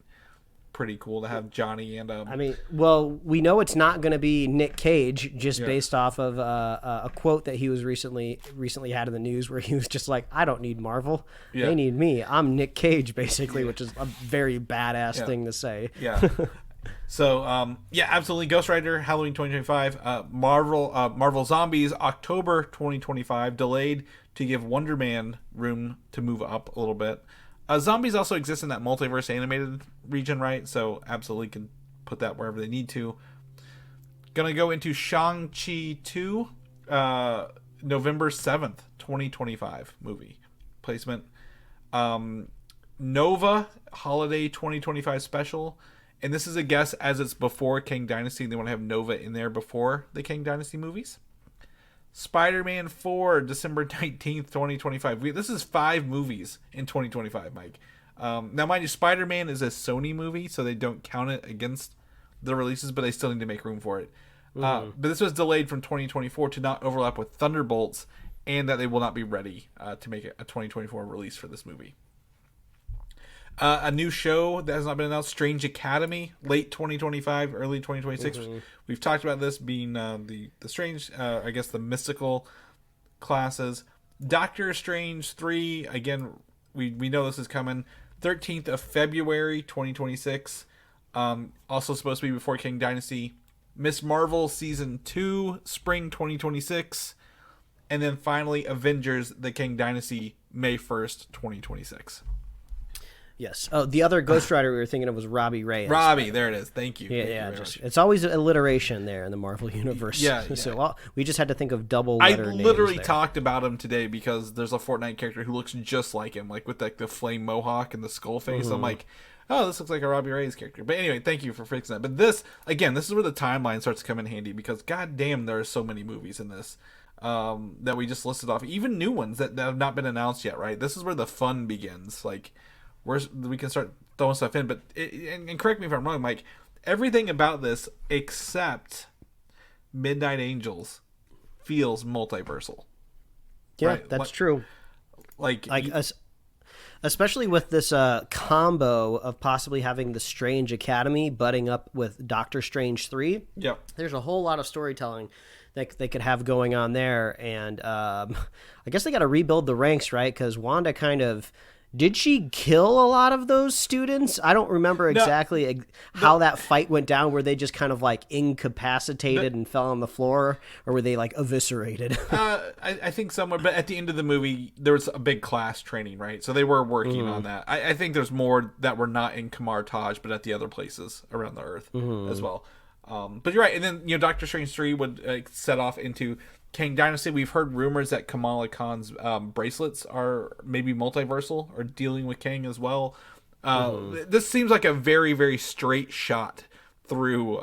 pretty cool to have Johnny and. I mean, well, we know it's not going to be Nick Cage, just based off of a quote that he was recently had in the news, where he was just like, "I don't need Marvel; they need me. I'm Nick Cage," basically, which is a very badass thing to say. Yeah. So, absolutely. Ghost Rider, Halloween 2025. Marvel Zombies, October 2025, delayed to give Wonder Man room to move up a little bit. Zombies also exist in that multiverse animated region, right? So, absolutely can put that wherever they need to. Gonna go into Shang-Chi 2, November 7th, 2025 movie placement. Nova, Holiday 2025 special. And this is a guess as it's before Kang Dynasty. They want to have Nova in there before the Kang Dynasty movies. Spider-Man 4, December 19th, 2025. This is 5 movies in 2025, Mike. Now, mind you, Spider-Man is a Sony movie, so they don't count it against the releases, but they still need to make room for it. But this was delayed from 2024 to not overlap with Thunderbolts, and that they will not be ready to make a 2024 release for this movie. A new show that has not been announced, Strange Academy, late 2025, early 2026. We've talked about this being the strange, I guess the mystical classes. Doctor Strange 3, again, we know this is coming. 13th of February, 2026. Also supposed to be before King Dynasty. Miss Marvel Season 2, spring 2026. And then finally, Avengers, The King Dynasty, May 1st, 2026. Yes. Oh, the other Ghost Rider we were thinking of was Robbie Reyes. Robbie, there it is. Thank you. Yeah, it's always alliteration there in the Marvel universe. Yeah. So we just had to think of double I letter names literally there. talked about him today because there's a Fortnite character who looks just like him, like with like the flame mohawk and the skull face. I'm like, oh, this looks like a Robbie Reyes character. But anyway, thank you for fixing that. But this is where the timeline starts to come in handy because goddamn, there are so many movies in this that we just listed off, even new ones that have not been announced yet. Right? This is where the fun begins. Like, we can start throwing stuff in. But and correct me if I'm wrong, Mike. Everything about this except Midnight Angels feels multiversal. Yeah, right? that's true. Especially with this combo of possibly having the Strange Academy butting up with Doctor Strange 3. Yep. There's a whole lot of storytelling that they could have going on there. And I guess they got to rebuild the ranks, right? Because Wanda kind of... Did she kill a lot of those students? I don't remember exactly how that fight went down. Were they just kind of like incapacitated and fell on the floor? Or were they like eviscerated? I think somewhere, but at the end of the movie, there was a big class training, right? So they were working on that. I think there's more that were not in Kamar Taj, but at the other places around the Earth as well. But you're right. And then, Doctor Strange 3 would set off into Kang Dynasty. We've heard rumors that Kamala Khan's bracelets are maybe multiversal or dealing with Kang as well. This seems like a very, very straight shot through,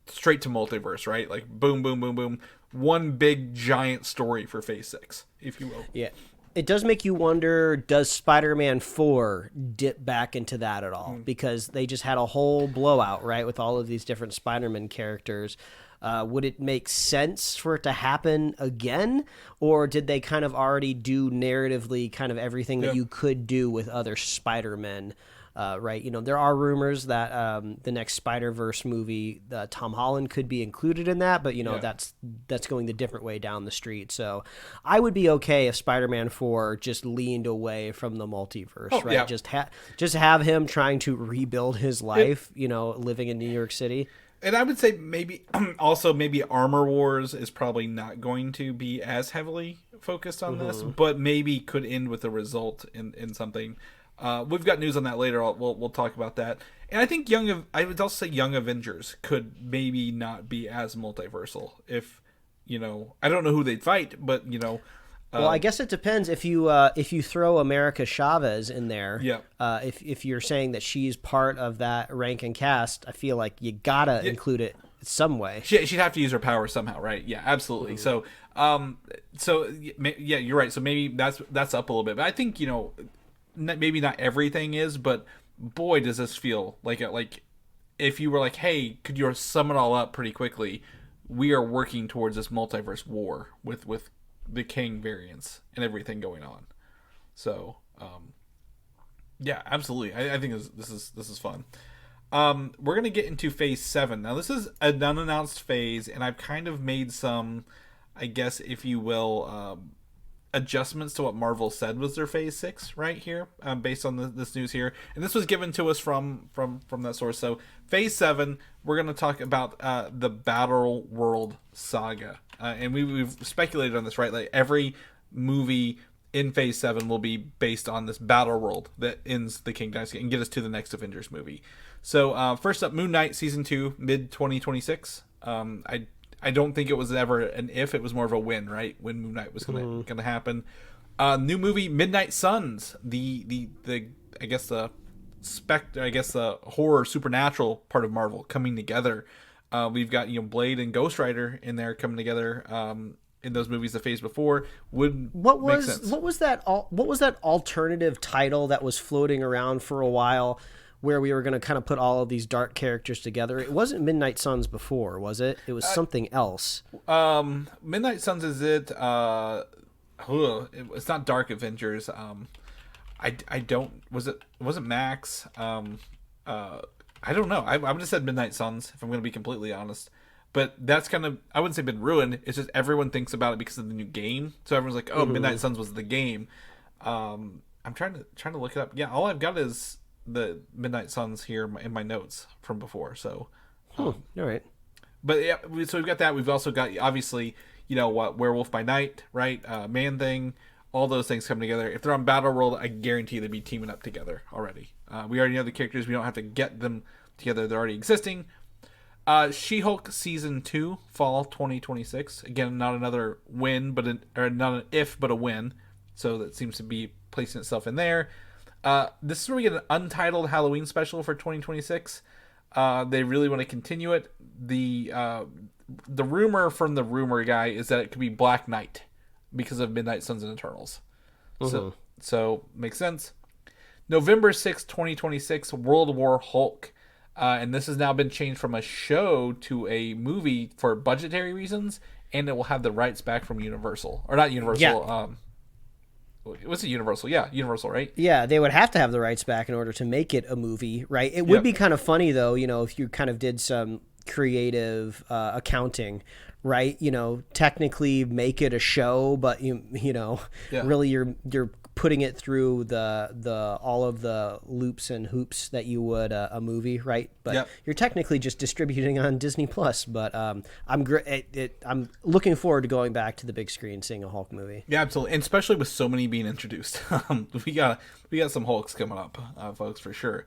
straight to multiverse, right? Like boom, boom, boom, boom. One big giant story for Phase 6, if you will. Yeah. It does make you wonder, does Spider-Man 4 dip back into that at all? Because they just had a whole blowout, right, with all of these different Spider-Man characters. Would it make sense for it to happen again? Or did they kind of already do narratively kind of everything that you could do with other Spider-Men? Right, there are rumors that the next Spider-Verse movie, Tom Holland could be included in that, but that's going the different way down the street. So I would be okay if Spider-Man 4 just leaned away from the multiverse, right? Yeah. Just have him trying to rebuild his life, living in New York City. And I would say maybe Armor Wars is probably not going to be as heavily focused on this, but maybe could end with a result in something. We've got news on that later. We'll talk about that. And I think I would also say Young Avengers could maybe not be as multiversal. If I don't know who they'd fight, but well, I guess it depends if you throw America Chavez in there. Yeah. If you're saying that she's part of that rank and cast, I feel like you gotta include it some way. She'd have to use her power somehow, right? Yeah, absolutely. So you're right. So maybe that's up a little bit. But I think maybe not everything is, but boy, does this feel like if you were like, hey, could you sum it all up pretty quickly? We are working towards this multiverse war with the King variants and everything going on. So, yeah, absolutely. I think this is fun. We're gonna get into Phase 7 now. This is an unannounced phase, and I've kind of made some, I guess, if you will, adjustments to what Marvel said was their Phase 6 right here, based on this news here, and this was given to us from that source. So Phase 7, we're going to talk about the Battleworld saga, and we've speculated on this, right? Like every movie in Phase 7 will be based on this Battleworld that ends the King Dynasty and get us to the next Avengers movie. So first up, Moon Knight Season 2, mid 2026. I don't think it was ever an if, it was more of a when, right? When Moon Knight was gonna happen. New movie Midnight Suns, the I guess the horror supernatural part of Marvel coming together. We've got Blade and Ghost Rider in there coming together. in those movies the phase before would What make was sense. what was that alternative title that was floating around for a while, where we were going to kind of put all of these dark characters together? It wasn't Midnight Suns before, was it? It was something else. Midnight Suns is it? It's not Dark Avengers. I don't. It wasn't Max. I don't know. I would have said Midnight Suns if I'm going to be completely honest. But that's kind of, I wouldn't say been ruined. It's just everyone thinks about it because of the new game. So everyone's like, oh, Midnight Suns was the game. I'm trying to look it up. Yeah, all I've got is the Midnight Suns here in my notes from before. So, All right. but yeah, so we've got that. We've also got, obviously, Werewolf by Night, right? Man Thing, all those things come together. If they're on Battleworld, I guarantee they'd be teaming up together already. We already know the characters. We don't have to get them together. They're already existing. She-Hulk Season 2, Fall 2026. Again, not another win, but not an if, but a win. So that seems to be placing itself in there. This is where we get an untitled Halloween special for 2026. They really want to continue it. The rumor from the rumor guy is that it could be Black Knight because of Midnight Suns and Eternals. So makes sense. November 6th, 2026, World War Hulk. And this has now been changed from a show to a movie for budgetary reasons, and it will have the rights back from Universal. Or not Universal. Yeah. What's it, Universal? Yeah, Universal, right? Yeah, they would have to have the rights back in order to make it a movie, right? It would be kind of funny, though, if you kind of did some creative accounting, right? Technically make it a show, but really you're putting it through the all of the loops and hoops that you would a movie, right? But you're technically just distributing on Disney Plus. But I'm looking forward to going back to the big screen, seeing a Hulk movie. Yeah, absolutely, and especially with so many being introduced. we got some Hulks coming up, folks, for sure.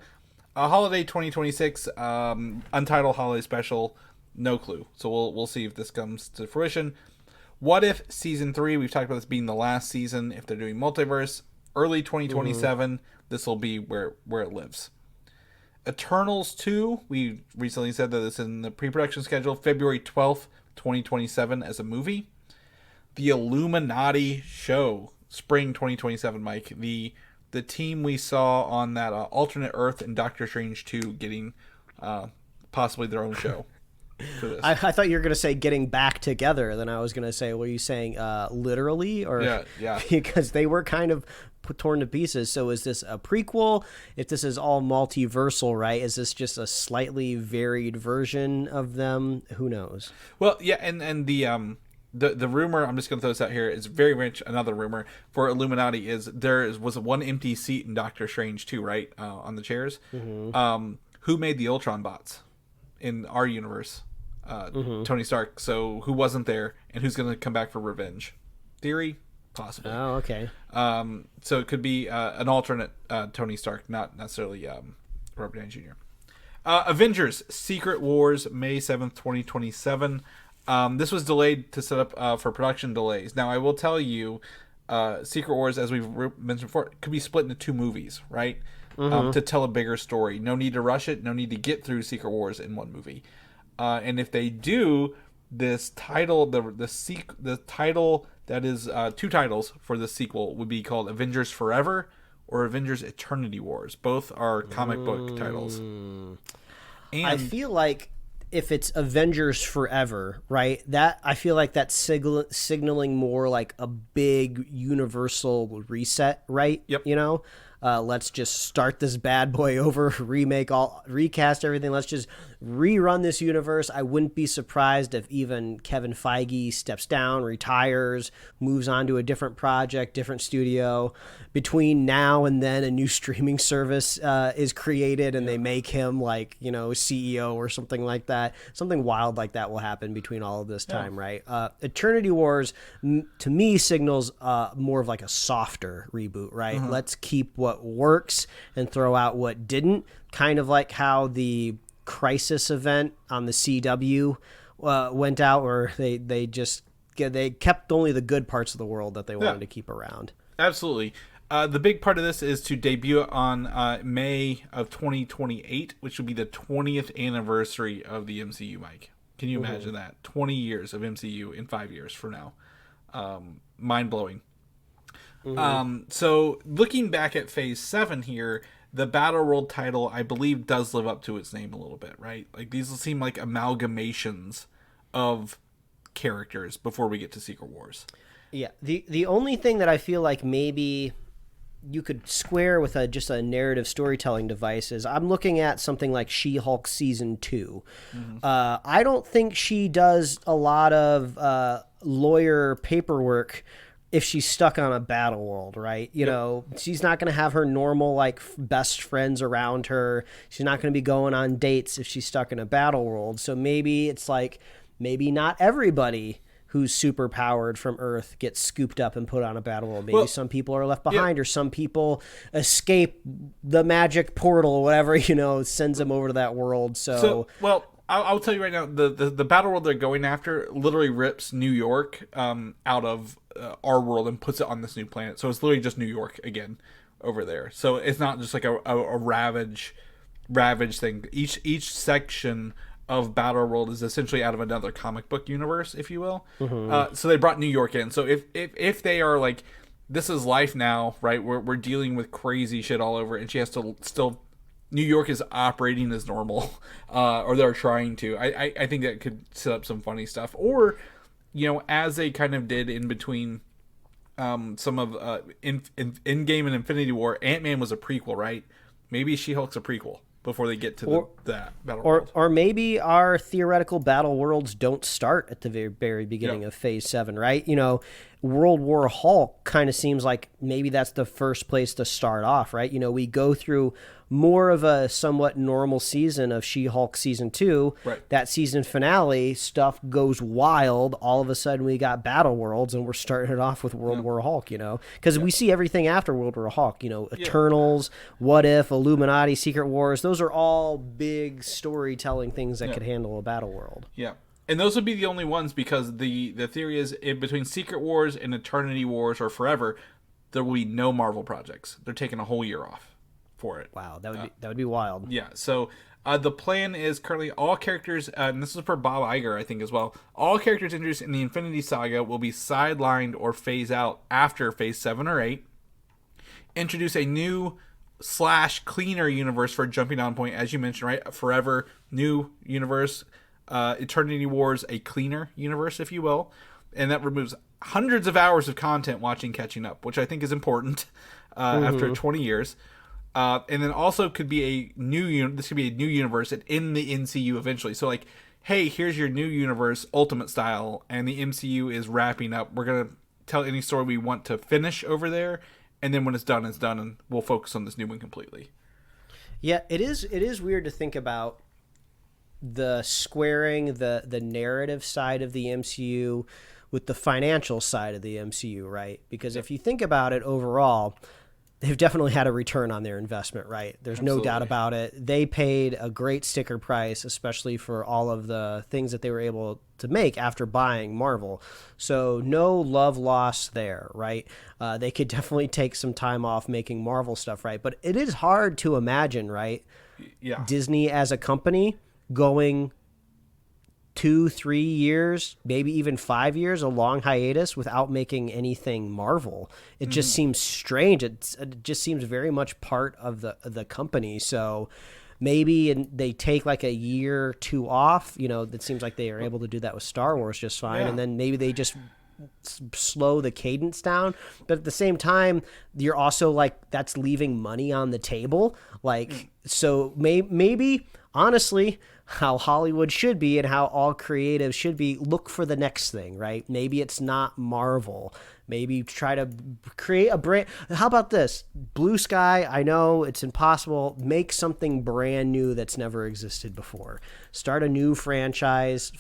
Holiday 2026, untitled holiday special, no clue. So we'll see if this comes to fruition. What If Season 3, we've talked about this being the last season if they're doing multiverse. Early 2027, this will be where it lives. Eternals 2, we recently said that it's in the pre-production schedule, February 12th, 2027 as a movie. The Illuminati show, spring 2027, Mike. The team we saw on that alternate Earth in Doctor Strange 2 getting possibly their own show. For this. I thought you were going to say getting back together. Then I was going to say, were you saying literally? Or yeah. Because they were kind of torn to pieces. So is this a prequel? If this is all multiversal, right? Is this just a slightly varied version of them? Who knows? Well, yeah, and the rumor, I'm just going to throw this out here, is very much another rumor for Illuminati is was one empty seat in Doctor Strange 2, right? On the chairs. Who made the Ultron bots in our universe? Tony Stark. So who wasn't there, and who's going to come back for revenge? Theory, possibly. Oh, okay. So it could be an alternate Tony Stark, not necessarily Robert Downey Jr. Avengers: Secret Wars, May 7th, 2027. This was delayed to set up for production delays. Now I will tell you, Secret Wars, as we've mentioned before, could be split into two movies, right? To tell a bigger story. No need to rush it. No need to get through Secret Wars in one movie. And if they do, this title, the title that is two titles for the sequel would be called Avengers Forever or Avengers Eternity Wars. Both are comic book titles. And I feel like if it's Avengers Forever, right? That I feel like that's signaling more like a big universal reset, right? Yep. Let's just start this bad boy over, recast everything. Let's just rerun this universe. I wouldn't be surprised if even Kevin Feige steps down, retires, moves on to a different project, different studio. Between now and then, a new streaming service is created, and they make him CEO or something like that. Something wild like that will happen between all of this time, right? Eternity Wars, to me, signals more of like a softer reboot, right? Let's keep what works and throw out what didn't. Kind of like how the Crisis event on the CW went out, where they kept only the good parts of the world that they wanted to keep around. Absolutely. The big part of this is to debut on May of 2028, which will be the 20th anniversary of the MCU, Mike. Can you imagine that? 20 years of MCU in 5 years from now. mind-blowing. So looking back at Phase 7 here, the Battleworld title, I believe, does live up to its name a little bit, right? Like, these seem like amalgamations of characters before we get to Secret Wars. Yeah, the only thing that I feel like maybe you could square with just a narrative storytelling device is I'm looking at something like She-Hulk Season 2. I don't think she does a lot of lawyer paperwork if she's stuck on a battle world, right? You know, she's not going to have her normal, like, best friends around her. She's not going to be going on dates if she's stuck in a battle world. So maybe it's like, maybe not everybody who's super powered from Earth gets scooped up and put on a battle world. Maybe some people are left behind, or some people escape the magic portal or whatever, you know, sends them over to that world. So well, I'll tell you right now, the battle world they're going after literally rips New York out of our world and puts it on this new planet. So it's literally just New York again over there. So it's not just like a ravage thing. Each section of Battleworld is essentially out of another comic book universe, if you will. So they brought New York in. So if they are like, this is life now, right? We're dealing with crazy shit all over, and she has to still. New York is operating as normal, or they're trying to. I think that could set up some funny stuff, or as they kind of did in between some of in Endgame and Infinity War. Ant-Man was a prequel, right? Maybe She-Hulk's a prequel before they get to that battle world. Or maybe our theoretical battle worlds don't start at the very beginning of Phase 7, right? World War Hulk kind of seems like maybe that's the first place to start off, right? We go through more of a somewhat normal season of She-Hulk Season 2. Right. That season finale, stuff goes wild. All of a sudden, we got Battle Worlds, and we're starting it off with World War Hulk, Because we see everything after World War Hulk, Eternals, What If, Illuminati, Secret Wars. Those are all big storytelling things that could handle a Battle World. Yeah. And those would be the only ones, because the theory is in between Secret Wars and Eternity Wars or Forever, there will be no Marvel projects. They're taking a whole year off for it. Wow, that would be wild. Yeah, so the plan is currently all characters, and this is for Bob Iger, I think, as well, all characters introduced in the Infinity Saga will be sidelined or phase out after Phase 7 or 8. Introduce a new / cleaner universe for jumping on point, as you mentioned, right? Forever, new universe. Eternity Wars, a cleaner universe, if you will. And that removes hundreds of hours of content catching up, which I think is important after 20 years. And then also could be a new this could be a new universe in the MCU eventually. So like, hey, here's your new universe, Ultimate style, and the MCU is wrapping up. We're gonna tell any story we want to finish over there, and then when it's done, and we'll focus on this new one completely. Yeah, it is weird to think about the squaring the narrative side of the MCU with the financial side of the MCU, right? Because if you think about it overall, they've definitely had a return on their investment, right? There's Absolutely. no doubt about it. They paid a great sticker price, especially for all of the things that they were able to make after buying Marvel. So no love lost there, right? They could definitely take some time off making Marvel stuff, right? But it is hard to imagine, right? Yeah. Disney as a company going 2-3 years, maybe even 5 years, a long hiatus without making anything Marvel. It just seems strange. It just seems very much part of the company. So maybe they take like a year or two off. It seems like they are able to do that with Star Wars just fine. Yeah. And then maybe they just slow the cadence down. But at the same time, you're also like, that's leaving money on the table. Like, so maybe honestly, how Hollywood should be and how all creatives should be, look for the next thing, right? Maybe it's not Marvel. Maybe try to create a brand. How about this? Blue sky, I know it's impossible. Make something brand new that's never existed before. Start a new franchise.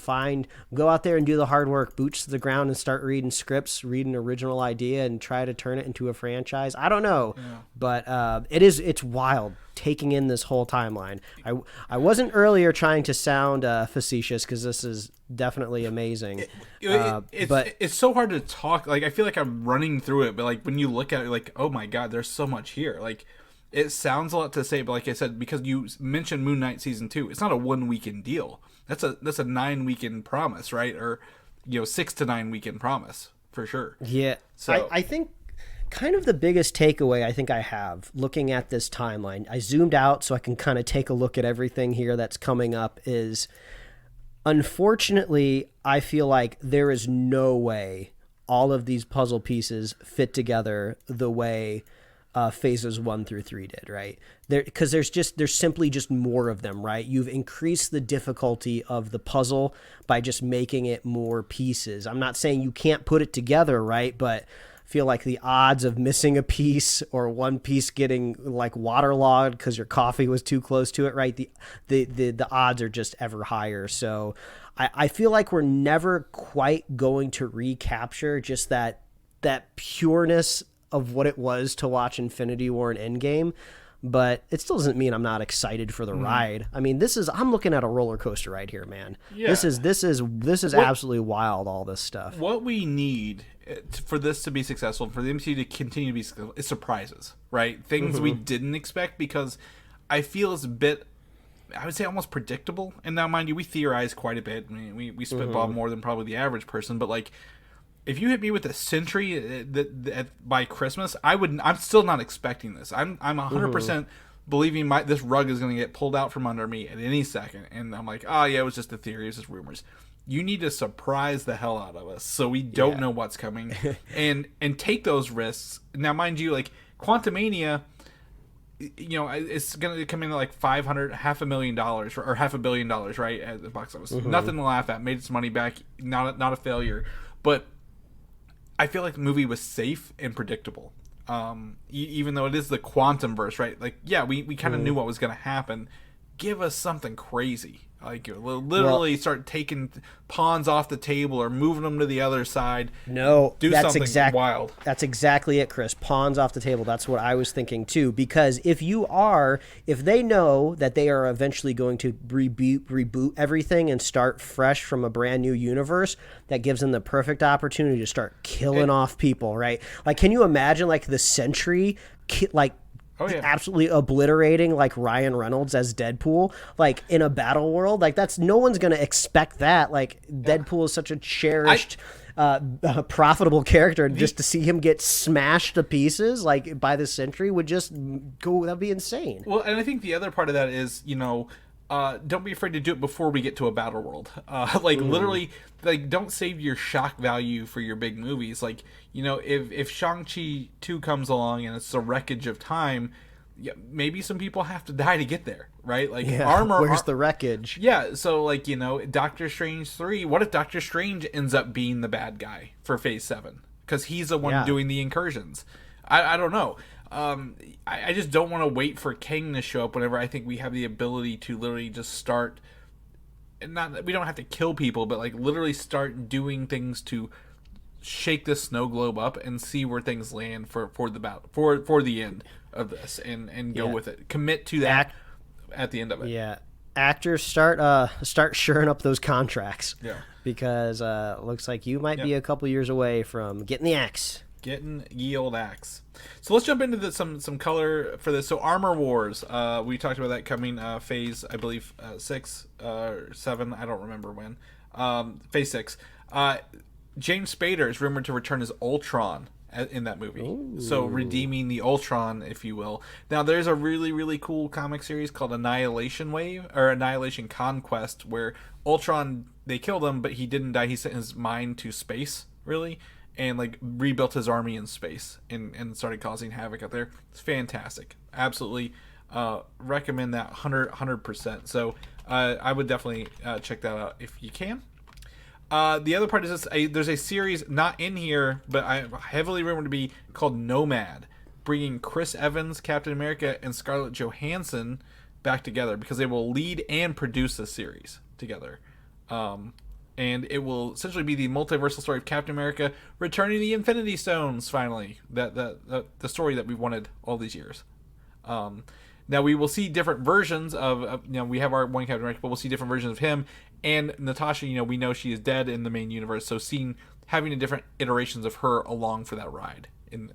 Go out there and do the hard work. Boots to the ground and start reading scripts, read an original idea and try to turn it into a franchise. I don't know. Yeah. But it's wild taking in this whole timeline. I wasn't earlier trying to sound facetious because this is definitely amazing. It's so hard to talk. Like, I feel like I'm running through it, but like when you look at it, like, oh my god, there's so much here. Like, it sounds a lot to say, but like I said, because you mentioned Moon Knight season 2, it's not a 1 weekend deal. That's a 9 weekend promise, right? Or 6 to 9 weekend promise for sure. Yeah. So I think kind of the biggest takeaway I think I have looking at this timeline, I zoomed out so I can kind of take a look at everything here that's coming up, is unfortunately, I feel like there is no way all of these puzzle pieces fit together the way phases 1 through 3 did, right? Because there's simply just more of them, right? You've increased the difficulty of the puzzle by just making it more pieces. I'm not saying you can't put it together, right? But I feel like the odds of missing a piece or one piece getting like waterlogged because your coffee was too close to it, right? The odds are just ever higher. So I feel like we're never quite going to recapture just that pureness of what it was to watch Infinity War and Endgame, but it still doesn't mean I'm not excited for the ride. I mean, I'm looking at a roller coaster ride here, man. Yeah. This is absolutely wild, all this stuff. What we need for this to be successful, for the MCU to continue to be successful, is surprises, right? Things we didn't expect, because I feel it's a bit, I would say, almost predictable. And now, mind you, we theorize quite a bit. I mean, we spitball more than probably the average person, but like, if you hit me with a Sentry by Christmas, I'm still not expecting this. I'm 100% believing this rug is going to get pulled out from under me at any second, and I'm like, oh yeah, it was just a theory, it was just rumors. You need to surprise the hell out of us so we don't know what's coming, and take those risks. Now, mind you, like Quantumania, it's going to come in at like $500 million or $500 million, right, at the box office. Nothing to laugh at. Made its money back. Not a failure, but I feel like the movie was safe and predictable. Even though it is the quantum verse, right? Like, yeah, we kind of knew what was going to happen. Give us something crazy. Like, literally start taking pawns off the table or moving them to the other side. No, that's something wild. That's exactly it, Chris. Pawns off the table. That's what I was thinking too. Because if they know that they are eventually going to reboot everything and start fresh from a brand new universe, that gives them the perfect opportunity to start killing off people, right? Like, can you imagine like the Sentry, absolutely obliterating like Ryan Reynolds as Deadpool, like in a battle world? Like, that's, no one's gonna expect that. Like, Deadpool is such a cherished, profitable character, and just to see him get smashed to pieces like by the Sentry would just go. That'd be insane. Well, and I think the other part of that is, don't be afraid to do it before we get to a battle world. Literally, like, don't save your shock value for your big movies. Like, if Shang-Chi 2 comes along and it's a wreckage of time, maybe some people have to die to get there, right? Like, where's the wreckage? Yeah, so like, Doctor Strange 3, what if Doctor Strange ends up being the bad guy for Phase 7? Because he's the one doing the incursions. I don't know. I just don't want to wait for Kang to show up whenever I think we have the ability to literally just start. Not, we don't have to kill people, but like literally start doing things to shake this snow globe up and see where things land for the battle, for the end of this, and go with it. Commit to that at the end of it. Yeah, actors start shoring up those contracts. Yeah, because looks like you might be a couple years away from getting the axe. Getting ye old axe. So let's jump into some color for this. So Armor Wars, we talked about that coming phase, I believe 6 or 7, I don't remember when. Phase 6. James Spader is rumored to return as Ultron in that movie. Ooh. So redeeming the Ultron, if you will. Now there's a really, really cool comic series called Annihilation Wave, or Annihilation Conquest, where Ultron, they killed him, but he didn't die. He sent his mind to space, really, and like rebuilt his army in space and started causing havoc out there. It's fantastic. Absolutely recommend that 100%. So I would definitely check that out if you can. The other part is this, there's a series not in here, but I heavily rumored to be called Nomad, bringing Chris Evans, Captain America, and Scarlett Johansson back together, because they will lead and produce a series together. And it will essentially be the multiversal story of Captain America returning the Infinity Stones, finally. The story that we've wanted all these years. Now we will see different versions of we have our one Captain America, but we'll see different versions of him. And Natasha, we know she is dead in the main universe, so having different iterations of her along for that ride in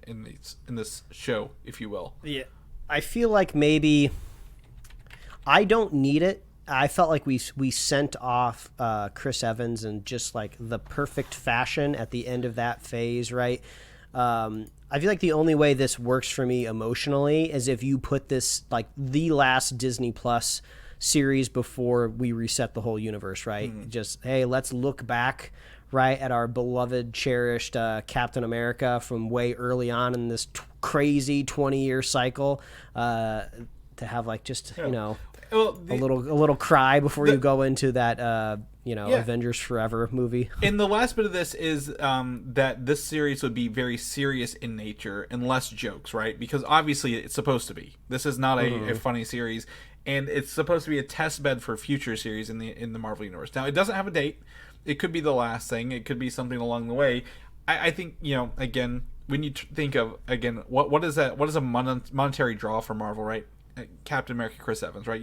this show, if you will. Yeah, I feel like maybe I don't need it I felt like we sent off Chris Evans in just like the perfect fashion at the end of that phase, right? I feel like the only way this works for me emotionally is if you put this like the last Disney Plus series before we reset the whole universe, right? Just, hey, let's look back, right, at our beloved, cherished Captain America from way early on in this crazy 20-year cycle, to have like just, you know, a little cry before you go into that Avengers Forever movie. And the last bit of this is that this series would be very serious in nature and less jokes, right? Because obviously it's supposed to be. This is not a funny series, and it's supposed to be a test bed for future series in the Marvel Universe. Now, it doesn't have a date. It could be the last thing. It could be something along the way. I think, again, when you think of, again, what is that? What is a monetary draw for Marvel, right? Captain America, Chris Evans, right?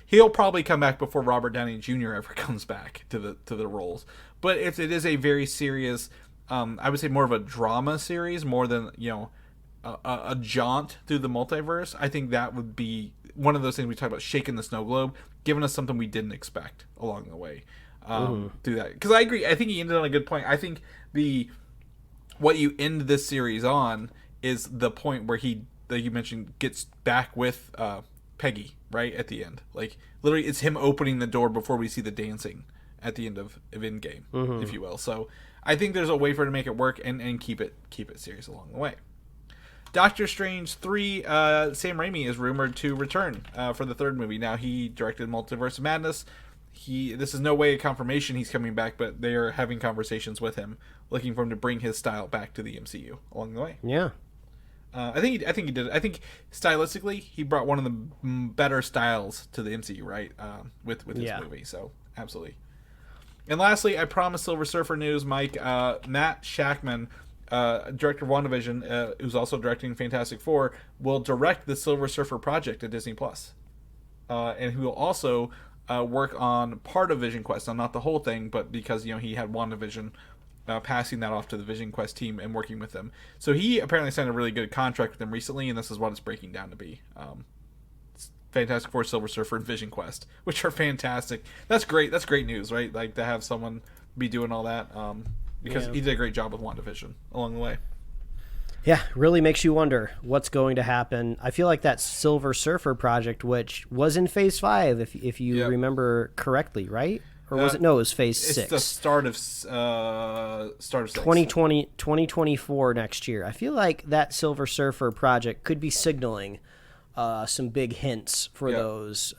He'll probably come back before Robert Downey Jr. ever comes back to the roles. But if it is a very serious, I would say more of a drama series, more than a jaunt through the multiverse, I think that would be one of those things we talk about, shaking the snow globe, giving us something we didn't expect along the way. Do that, because I agree. I think he ended on a good point. I think what you end this series on is the point where he, like you mentioned, gets back with Peggy right at the end. Like literally, it's him opening the door before we see the dancing at the end of Endgame, if you will. So I think there's a way for it to make it work and keep it serious along the way. Doctor Strange 3, Sam Raimi is rumored to return for the third movie. Now, he directed Multiverse of Madness. This is no way a confirmation he's coming back, but they are having conversations with him, looking for him to bring his style back to the MCU along the way. Yeah. I think he did it. I think stylistically, he brought one of the better styles to the MCU, right? With this movie, so absolutely. And lastly, I promised Silver Surfer news, Mike. Matt Shakman, director of WandaVision, who's also directing Fantastic Four, will direct the Silver Surfer project at Disney Plus, and he will also work on part of Vision Quest. Now, not the whole thing, but because he had WandaVision, passing that off to the Vision Quest team and working with them. So he apparently signed a really good contract with them recently, and this is what it's breaking down to be. Fantastic Four, Silver Surfer, and Vision Quest, which are fantastic. That's great. That's great news, right? Like to have someone be doing all that, because he did a great job with WandaVision along the way. Yeah, really makes you wonder what's going to happen. I feel like that Silver Surfer project, which was in Phase 5, if you remember correctly, right? Or was it? No, it was Phase 6. It's the start of 6. 2024 next year. I feel like that Silver Surfer project could be signaling some big hints for those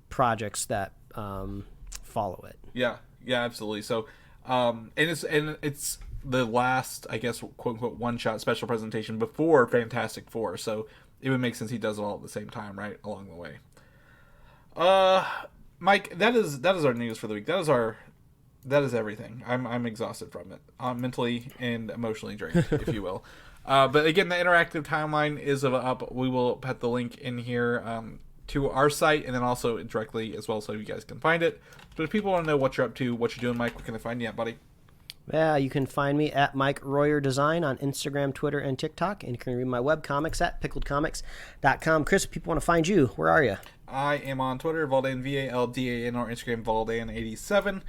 projects that follow it. Yeah, absolutely. So, and it's the last, I guess, quote unquote, one-shot special presentation before Fantastic Four. So it would make sense he does it all at the same time, right, along the way. Mike, that is our news for the week. That is everything. I'm exhausted from it, mentally and emotionally drained, if you will. But again, the interactive timeline is up. We will put the link in here to our site, and then also directly as well, so you guys can find it. But if people want to know what you're up to, what you're doing, Mike, where can they find you at, buddy? Yeah, you can find me at Mike Royer Design on Instagram, Twitter, and TikTok. And you can read my webcomics at pickledcomics.com. Chris, if people want to find you, where are you? I am on Twitter, Valdan, VALDAN, or Instagram, Valdan87.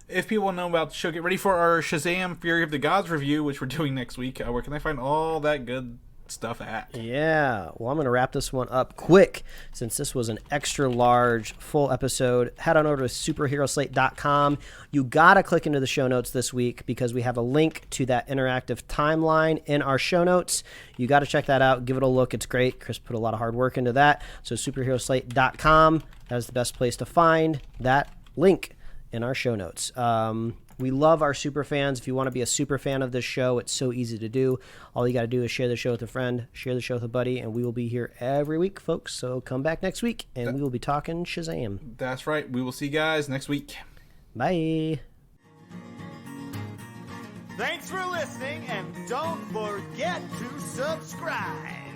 If people want to know about the show, get ready for our Shazam Fury of the Gods review, which we're doing next week. Where can I find all that good stuff at? Yeah, well, I'm going to wrap this one up quick since this was an extra large full episode. Head on over to superheroslate.com. You got to click into the show notes this week because we have a link to that interactive timeline in our show notes. You got to check that out. Give it a look. It's great. Chris put a lot of hard work into that. So superheroslate.com, that is the best place to find that link in our show notes. We love our super fans. If you want to be a super fan of this show, it's so easy to do. All you got to do is share the show with a friend, share the show with a buddy, and we will be here every week, folks. So come back next week, and we will be talking Shazam. That's right. We will see you guys next week. Bye. Thanks for listening, and don't forget to subscribe.